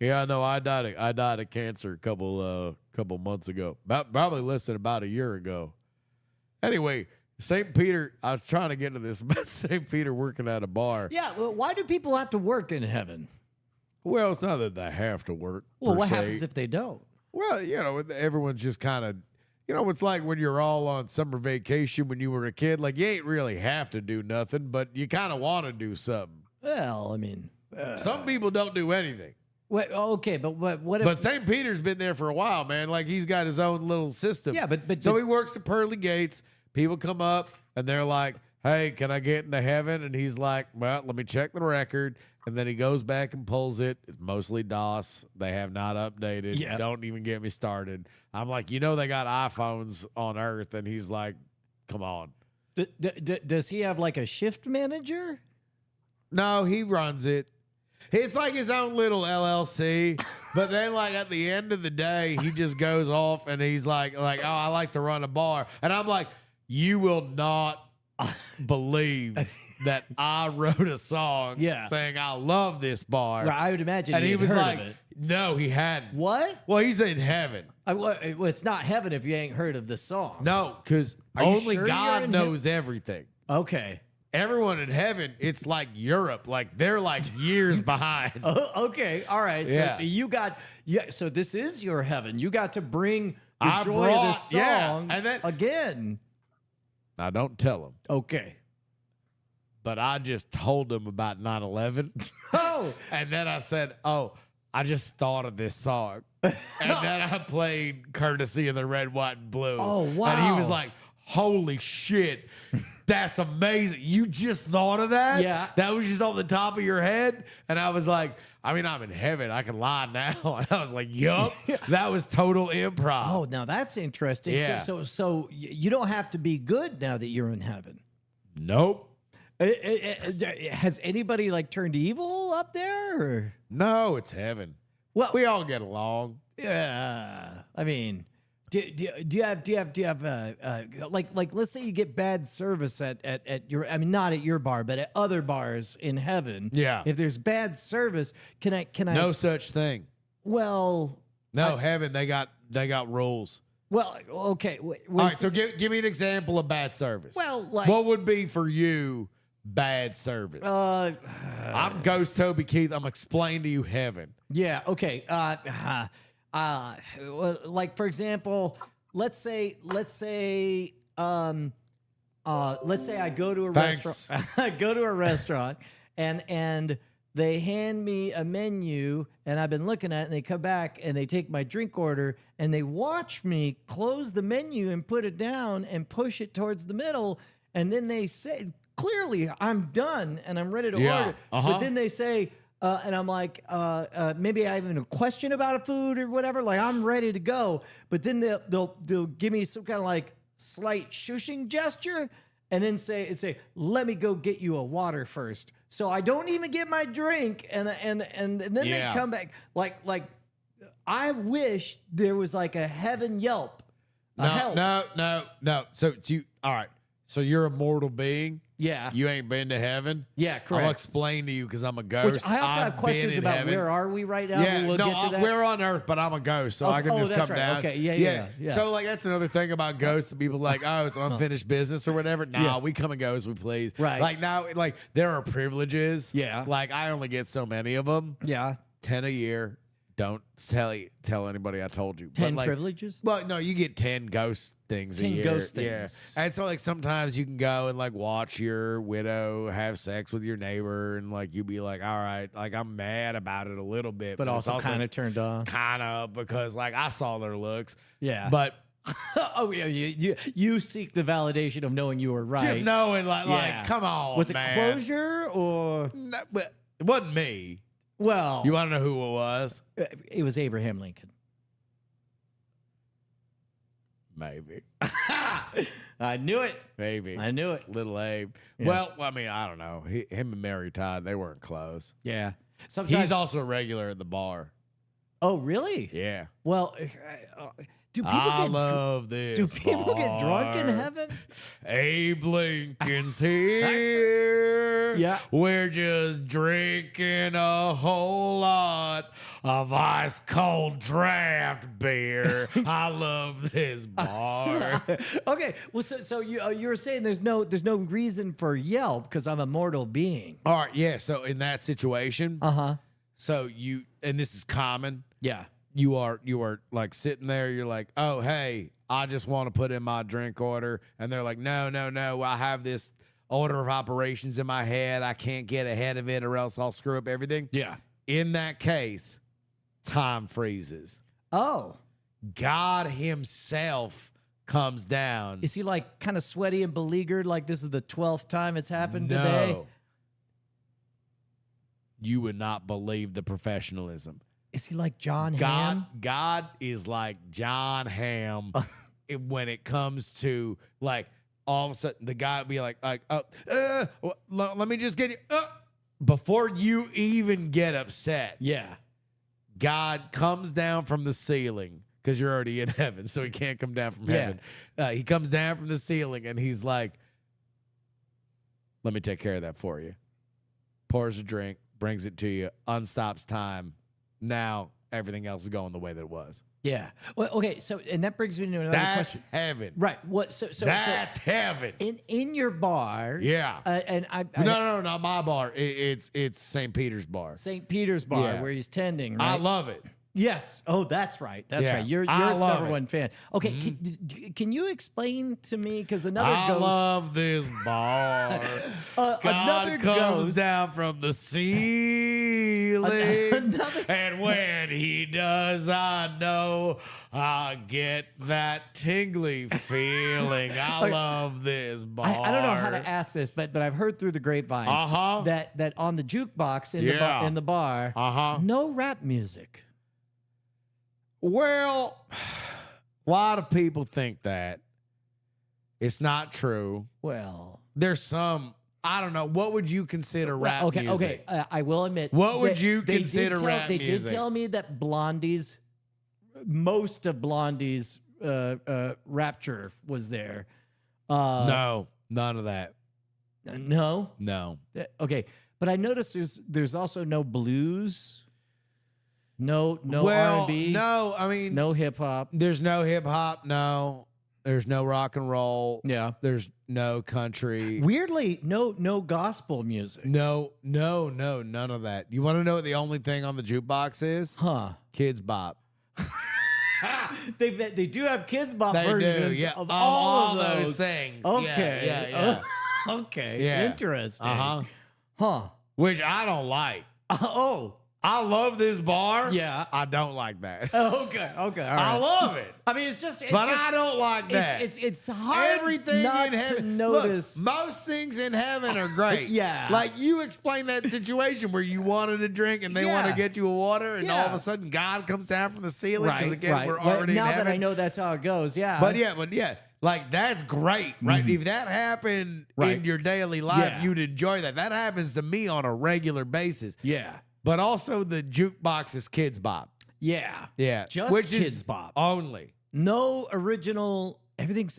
Yeah, no, I died of cancer a couple months ago. Probably less than about a year ago. Anyway, St. Peter, I was trying to get into this about St. Peter working at a bar. Yeah, well, why do people have to work in heaven? Well, it's not that they have to work. Well, per what se. happens if they don't? Well, everyone's just kind of, it's like when you're all on summer vacation when you were a kid. Like, you ain't really have to do nothing, but you kind of want to do something. Well, I mean, Some people don't do anything. wait, okay, but what if? But St. Peter's been there for a while, man. Like, he's got his own little system. Yeah, but so he works the pearly gates. People come up and they're like, "Hey, can I get into heaven?" And he's like, "Well, let me check the record." And then he goes back and pulls it. It's mostly DOS. They have not updated. Yeah. Don't even get me started. I'm like, they got iPhones on Earth. And he's like, come on. Does he have like a shift manager? No, he runs it. It's like his own little LLC. But then, like, at the end of the day, he just goes off and he's like, oh, I like to run a bar. And I'm like, you will not believe that I wrote a song saying I love this bar. Right, I would imagine. And he was heard like, of it. no, he hadn't. What? Well, he's in heaven. Well, it's not heaven if you ain't heard of the song. No, because Are you only sure you're God in knows everything. Okay. Everyone in heaven, it's like Europe. Like, they're like years behind. Okay. All right. Yeah. So you got So this is your heaven. You got to bring the I joy of brought- this yeah, song and then- again. Now, don't tell him. Okay. But I just told him about 9/11. Oh. And then I said, oh, I just thought of this song. And then I played Courtesy of the Red, White, and Blue. Oh, wow. And he was like, holy shit. That's amazing. You just thought of that? Yeah. That was just off the top of your head? And I was like, I'm in heaven. I can lie now. And I was like, yup. That was total improv. Oh, now that's interesting. Yeah. So you don't have to be good now that you're in heaven. Nope. Has anybody like turned evil up there? Or? No, it's heaven. Well, We all get along. yeah. I mean, do you have like let's say you get bad service at your, I mean, not at your bar, but at other bars in heaven. Yeah. If there's bad service, can I? No such thing. Well. No, heaven, they got rules. Well. Okay. All right, so give me an example of bad service. Well, like. What would be for you bad service? I'm Ghost Toby Keith. I'm explaining to you heaven. Yeah. Okay. Like for example, let's say I go to a Thanks. restaurant. I go to a restaurant and they hand me a menu and I've been looking at it and they come back and they take my drink order and they watch me close the menu and put it down and push it towards the middle and then they say clearly I'm done and I'm ready to order. But then they say and I'm like, maybe I have a question about a food or whatever. Like I'm ready to go, but then they'll give me some kind of like slight shushing gesture, and then say, let me go get you a water first. So I don't even get my drink, and then they come back like I wish there was like a heaven Yelp. No. So you all right? So you're a mortal being. Yeah. You ain't been to heaven? Yeah, correct. I'll explain to you because I'm a ghost. Which I also have questions about heaven. where are we right now? Yeah, We'll get to that. we're on Earth, but I'm a ghost, so I can just that's come right. down. Okay, yeah. So, like, that's another thing about ghosts. People like, oh, it's unfinished business or whatever. Nah, we come and go as we please. Right. Like, now, like, there are privileges. Yeah. Like, I only get so many of them. Yeah. 10 a year. Don't tell anybody I told you. 10 But, like, privileges? well, no, you get 10 ghost things 10 a year. ghost Yeah. things. And so, like, sometimes you can go and, like, watch your widow have sex with your neighbor, and, like, you be like, all right, like, I'm mad about it a little bit. But it's also kind of turned on. kind of because, like, I saw their looks. Yeah. But Oh, yeah, you seek the validation of knowing you were right. just knowing, like, Yeah. come on, Was it man. closure or? No, but it wasn't me. Well, You want to know who it was? it was Abraham Lincoln. Maybe. I knew it. Maybe. I knew it. Little Abe. Yeah. Well, I mean, I don't know. Him and Mary Todd, they weren't close. Yeah. Sometimes. He's also a regular at the bar. Oh, really? Yeah. Well, Do people I get love this. do people get drunk in bar. heaven? Abe Lincoln's here. Yeah. We're just drinking a whole lot of ice cold draft beer. I love this bar. Okay, well, so you were saying there's no reason for yelp because I'm a mortal being. All right, yeah. So in that situation, Uh-huh. so you, and this is common. Yeah. You are like sitting there. You're like, oh hey, I just want to put in my drink order, and they're like, no. I have this order of operations in my head. I can't get ahead of it, or else I'll screw up everything. Yeah. In that case, time freezes. Oh. God himself comes down. Is he like kind of sweaty and beleaguered like this is the 12th time it's happened today? You would not believe the professionalism. Is he like John Hamm? God is like John Hamm when it comes to like all of a sudden the guy would be like let me just get you before you even get upset. Yeah. God comes down from the ceiling because you're already in heaven, so he can't come down from Yeah. heaven. He comes down from the ceiling and he's like, let me take care of that for you. Pours a drink, brings it to you, unstops time. Now everything else is going the way that it was. Yeah. Well, okay, so and that brings me to another That's question. heaven. Right. What That's heaven. in your bar. Yeah. And I No, not my bar. It's St. Peter's bar. St. Peter's bar Yeah. where he's tending, right? I love it. Yes. Oh, that's right. That's Yeah. right. You're I its love number it. one fan. Okay, can you explain to me because another I ghost love this bar. God another comes ghost down from the ceiling, Another- and when he does, I know I get that tingly feeling. I Okay. love this bar. I don't know how to ask this, but I've heard through the grapevine Uh-huh. that on the jukebox Yeah. in the bar, Uh-huh. no rap music. Well, a lot of people think that. It's not true. Well, There's some, I don't know. What would you consider rap okay, music? okay. I will admit. What would that you they did consider tell- rap They music? did tell me that most of Blondie's rapture was there. No, none of that. No. No. Okay, but I noticed there's also no blues, no well, R&B, no, I mean, no hip hop. there's no hip hop. No, there's no rock and roll. Yeah. There's no country. Weirdly, no gospel music. No, none of that. You want to know what the only thing on the jukebox is? Huh. Kids Bop. They do have kids bop They versions do, yeah. of all all of those those. things. Okay. Yeah. Okay. Yeah. Interesting. Uh-huh. Huh. Which I don't like. Oh. I love this bar. Yeah. I don't like that. Okay. All right. I love it. I mean, it's just. But I don't like that. It's hard Everything not in heaven. to notice. Look, most things in heaven are great. Yeah. Like you explained that situation where you wanted a drink and they want Yeah. to get you a water, and all of Yeah. a sudden God comes down from the ceiling because right. again Right. we're Well, already now in heaven. that I know that's how it goes. Yeah. But yeah. Like that's great, right? If that happened Right. in your daily life, Yeah. you'd enjoy that. That happens to me on a regular basis. Yeah. But also the jukebox is Kids Bop. Yeah. Yeah. Just which Kids is Bop. only. No original. Everything's.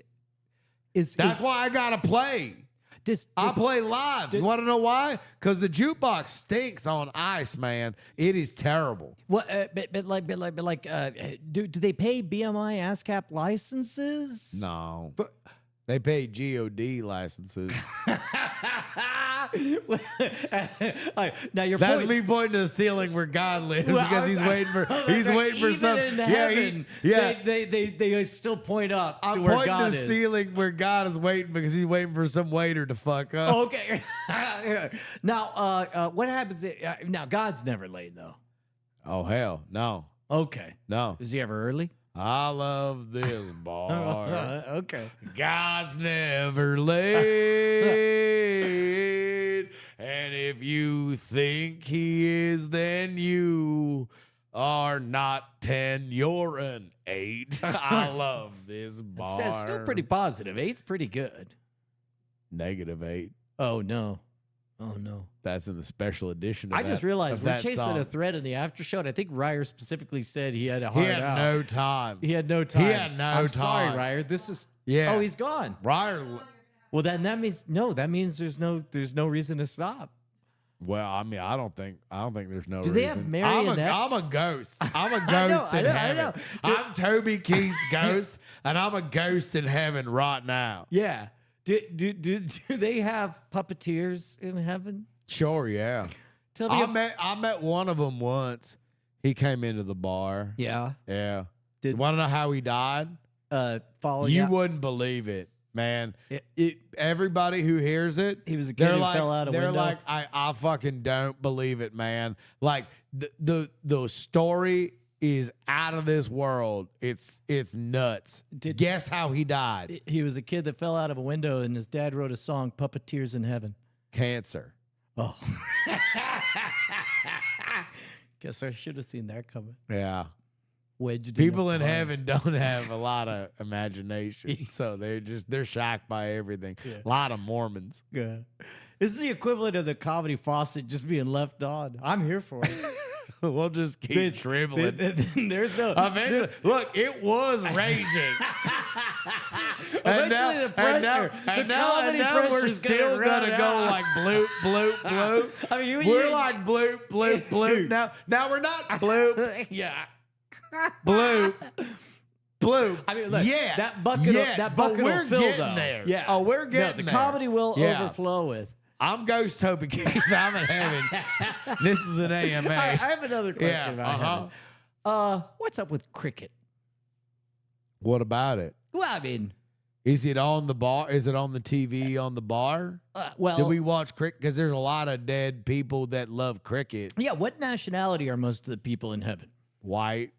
That's why I gotta play. I play live. You want to know why? Because the jukebox stinks on ice, man. It is terrible. What? Do they pay BMI ASCAP licenses? No. They pay GOD licenses. Now your That's point. me pointing to the ceiling where God lives Well, because he's waiting for Even some. in Yeah, heaven, yeah. they still point up to I'm where pointing God to the is. ceiling where God is waiting because he's waiting for some waiter to fuck up. Okay. Now, what happens? Now, God's never late though. Oh hell, no, Okay. no. Is he ever early? I love this bar. Okay. God's never late. And if you think he is, then you are not 10, you're an 8. I love this bar. That's still pretty positive. 8's pretty good. -8. Oh no. Oh no. That's in the special edition. I just realized of we're that chasing song. a thread in the after show, and I think Ryer specifically said he had a He hard had out. no time. He had no time. had no I'm sorry, time. Ryer. This is. Yeah. Oh, he's gone. Ryer. Well, then that means no. That means there's no reason to stop. Well, I mean, I don't think there's no Do reason. they have marionettes? I'm a ghost. I'm a I know, ghost I in know, I heaven. know. I'm Toby Keith's ghost, and I'm a ghost in heaven right now. Yeah. Do they have puppeteers in heaven? Sure, yeah. Tell me. I met one of them once. He came into the bar. Yeah. Yeah. Did- You want to know how he died? Following. You out- wouldn't believe it, man. It- Everybody who hears it, He was a kid they're who like, fell out a they're window. like, I fucking don't believe it, man. Like the story is out of this world. It's nuts. Guess how he died? He was a kid that fell out of a window, and his dad wrote a song, "Puppeteers in Heaven." Cancer. Oh. Guess I should have seen that coming. Yeah. Wedged People the in heart. heaven don't have a lot of imagination, so they're shocked by everything. Yeah. A lot of Mormons. Yeah. This is the equivalent of the comedy faucet just being left on. I'm here for it. We'll just keep dribbling. There's no. Eventually, look, it was raging. Eventually the pressure, the comedy we're pressure's gonna still run gonna go out. like bloop, bloop, bloop. I mean, We're like bloop, bloop, bloop. Now we're not bloop, yeah. bloop, bloop. I mean, look, yeah, that bucket, yeah, that but bucket we're will fill getting though. there. Yeah. Oh, we're No, getting the there. comedy will Yeah. overflow with. I'm Ghost Toby Keith. I'm in heaven. This is an AMA. I have another question. Yeah, What's up with cricket? What about it? Well, I mean, Is it on the bar? Is it on the TV on the bar? well, Did we watch cricket? Because there's a lot of dead people that love cricket. yeah. What nationality are most of the people in heaven? White.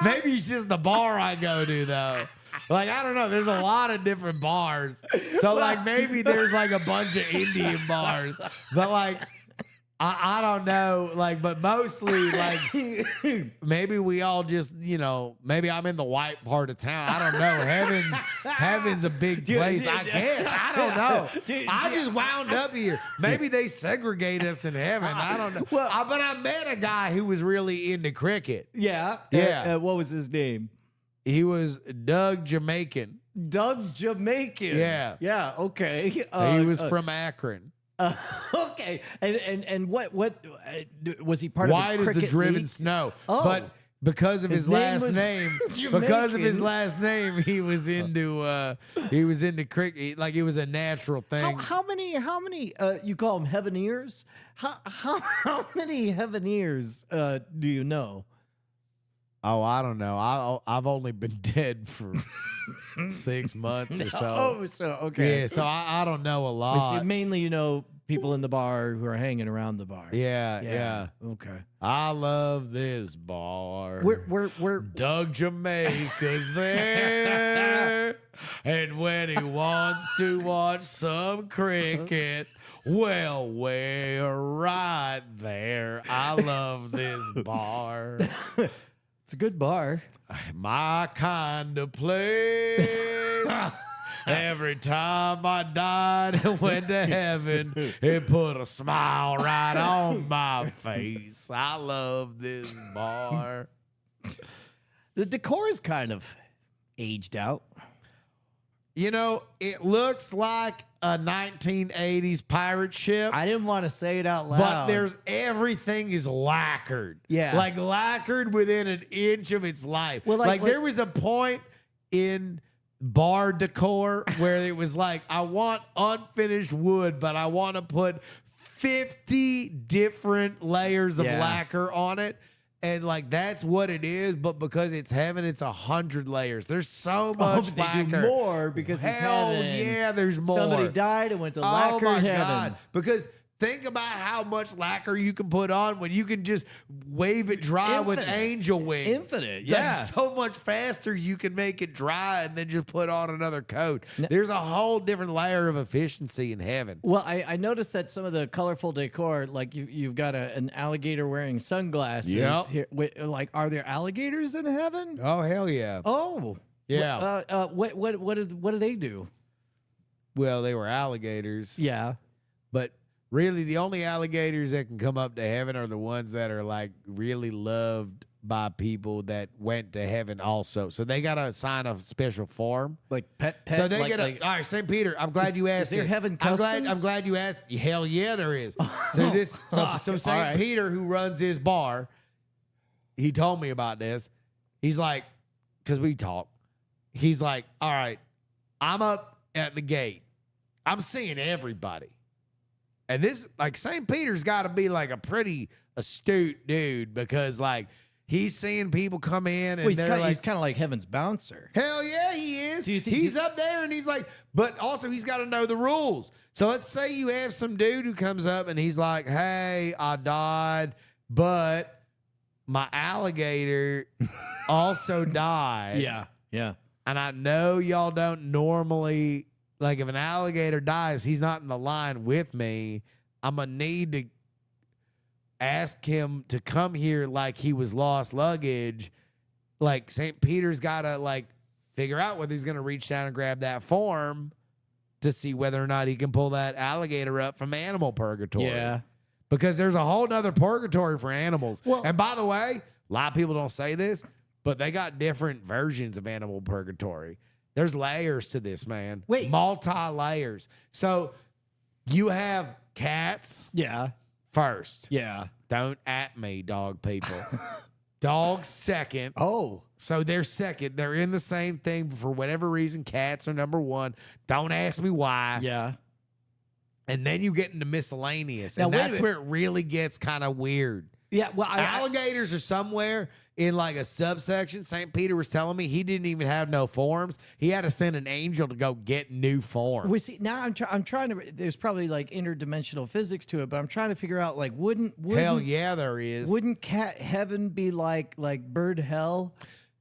Maybe it's just the bar I go to though. Like I don't know. There's a lot of different bars, so like maybe there's like a bunch of Indian bars, but like I don't know. Like, but mostly like maybe we all just maybe I'm in the white part of town. I don't know. Heaven's a big place. I guess I don't know. Dude, I just wound up here. Maybe they segregate us in heaven. I don't know. Well, But I met a guy who was really into cricket. Yeah. Yeah. What was his name? He was Doug Jamaican. Doug Jamaican. Yeah. Yeah. Okay. He was from Akron. Okay. And what was he part White of the as the cricket driven league? snow. Oh. But because of His his name last was name, Jamaican. he was into cricket. Like it was a natural thing. How many you call them heaveneers? How many heaveneers do you know? Oh, I don't know. I've only been dead for 6 months or so. Oh, so okay. Yeah, so I don't know a So lot. mainly, people in the bar who are hanging around the bar. Yeah. Okay. I love this bar. We're Doug Jamaica's there. And when he wants to watch some cricket, well, we're right there. I love this bar. it's a good bar. My kind of place. Every time I died and went to heaven, it put a smile right on my face. I love this bar. The decor is kind of aged out. It looks like a 1980s pirate ship. I didn't want to say it out loud. But everything is lacquered. Yeah. Like lacquered within an inch of its life. Well, like like- there was a point in bar decor where it was like, I want unfinished wood, but I want to put 50 different layers of Yeah. lacquer on it. And like that's what it is, but because it's heaven, it's 100 layers. There's so much but they lacquer. do more because it's Hell heaven. yeah, there's more. Somebody died and went to Oh lacquer my heaven. God. Because think about how much lacquer you can put on when you can just wave it dry with Infinite. angel wings. Infinite, Like, yeah. so much faster you can make it dry and then just put on another coat. There's a whole different layer of efficiency in heaven. Well, I noticed that some of the colorful decor, like you've got an alligator wearing sunglasses. Yep. Here. Wait, like, are there alligators in heaven? Oh, hell yeah. Oh, Yeah. What do they do? well, they were alligators. Yeah. But really, the only alligators that can come up to heaven are the ones that are like really loved by people that went to heaven also. So they got to sign a special form. Like pet. So they like, get a, like, all right, St. Peter, I'm glad you asked there this. heaven I'm customs? glad you asked. Hell yeah, there is. So All St. right. Peter, who runs his bar, he told me about this. He's like, because we talk, he's like, all right, I'm up at the gate. I'm seeing everybody. And this, like, St. Peter's got to be like a pretty astute dude because, like, he's seeing people come in and well, they're like, he's kind of like heaven's bouncer. hell yeah, he is. Do you think- He's up there and he's like, but also he's got to know the rules. So let's say you have some dude who comes up and he's like, hey, I died, but my alligator also died. Yeah. Yeah. And I know y'all don't normally, like, if an alligator dies, he's not in the line with me. I'm going to need to ask him to come here like he was lost luggage. Like, St. Peter's got to, like, figure out whether he's going to reach down and grab that form to see whether or not he can pull that alligator up from animal purgatory. Yeah. Because there's a whole nother purgatory for animals. Well- And by the way, a lot of people don't say this, but they got different versions of animal purgatory. There's layers to this, man. Wait. Multi-layers. So you have cats Yeah. first. Yeah. Don't at me, dog people. Dogs second. Oh. So they're second. They're in the same thing. But for whatever reason, cats are number one. Don't ask me why. Yeah. And then you get into miscellaneous. Now, And wait a that's minute. where it really gets kind of weird. Yeah. Well, Alligators are somewhere in like a subsection. St. Peter was telling me he didn't even have no forms. He had to send an angel to go get new forms. we see now. I'm trying to. There's probably like interdimensional physics to it, but I'm trying to figure out like wouldn't Hell yeah, there is. wouldn't cat heaven be like bird hell?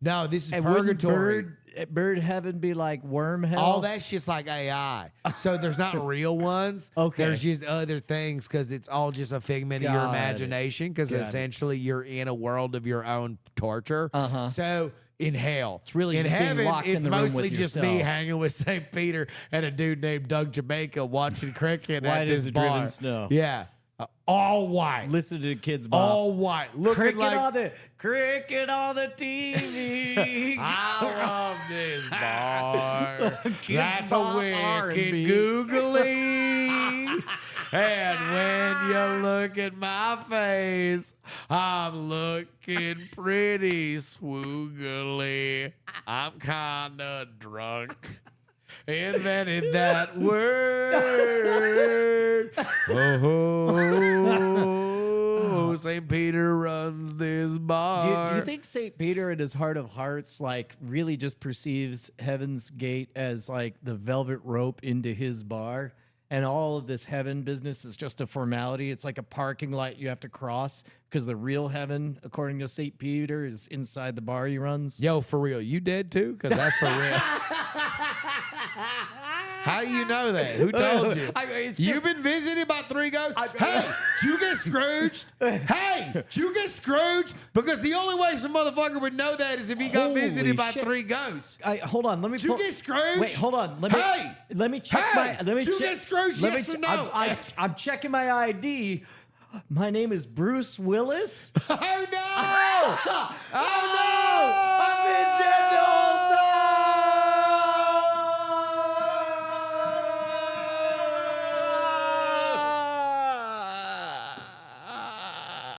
No, this is And wouldn't purgatory. bird heaven be like worm hell? All that shit's like AI. So there's not real ones. Okay. There's just other things because it's all just a figment of your Got it. imagination because Got it. essentially you're in a world of your own torture. Uh-huh. So in hell. It's really in just being heaven, locked in it's the room mostly with just me yourself. hanging with St. Peter and a dude named Doug Jamaica watching cricket White at as this the driven bar. snow. Yeah. All white. Listen to the kids. Bob. All white. Looking cricket like on the TV. I love this bar. Kids That's Bop a wicked R&B. googly. And when you look at my face, I'm looking pretty swoogly. I'm kinda drunk. Invented that word. Oh, St. Peter runs this bar. Do you think St. Peter in his heart of hearts like really just perceives Heaven's Gate as like the velvet rope into his bar? And all of this heaven business is just a formality. It's like a parking lot you have to cross because the real heaven, according to St. Peter, is inside the bar he runs. Yo, for real, you dead too? Because that's for real. How do you know that? Who told you? You've been visited by 3 ghosts? Hey, did you get Scrooged? Hey, did you get Scrooged? Because the only way some motherfucker would know that is if he got Holy visited by shit. 3 ghosts. Hold on. Let me. Did you get Scrooged? Wait, hold on. Hey! Let me check Hey! my. Let me Did you check. get Scrooged, let me yes or che- no? I'm checking my ID. My name is Bruce Willis. Oh no! Oh no!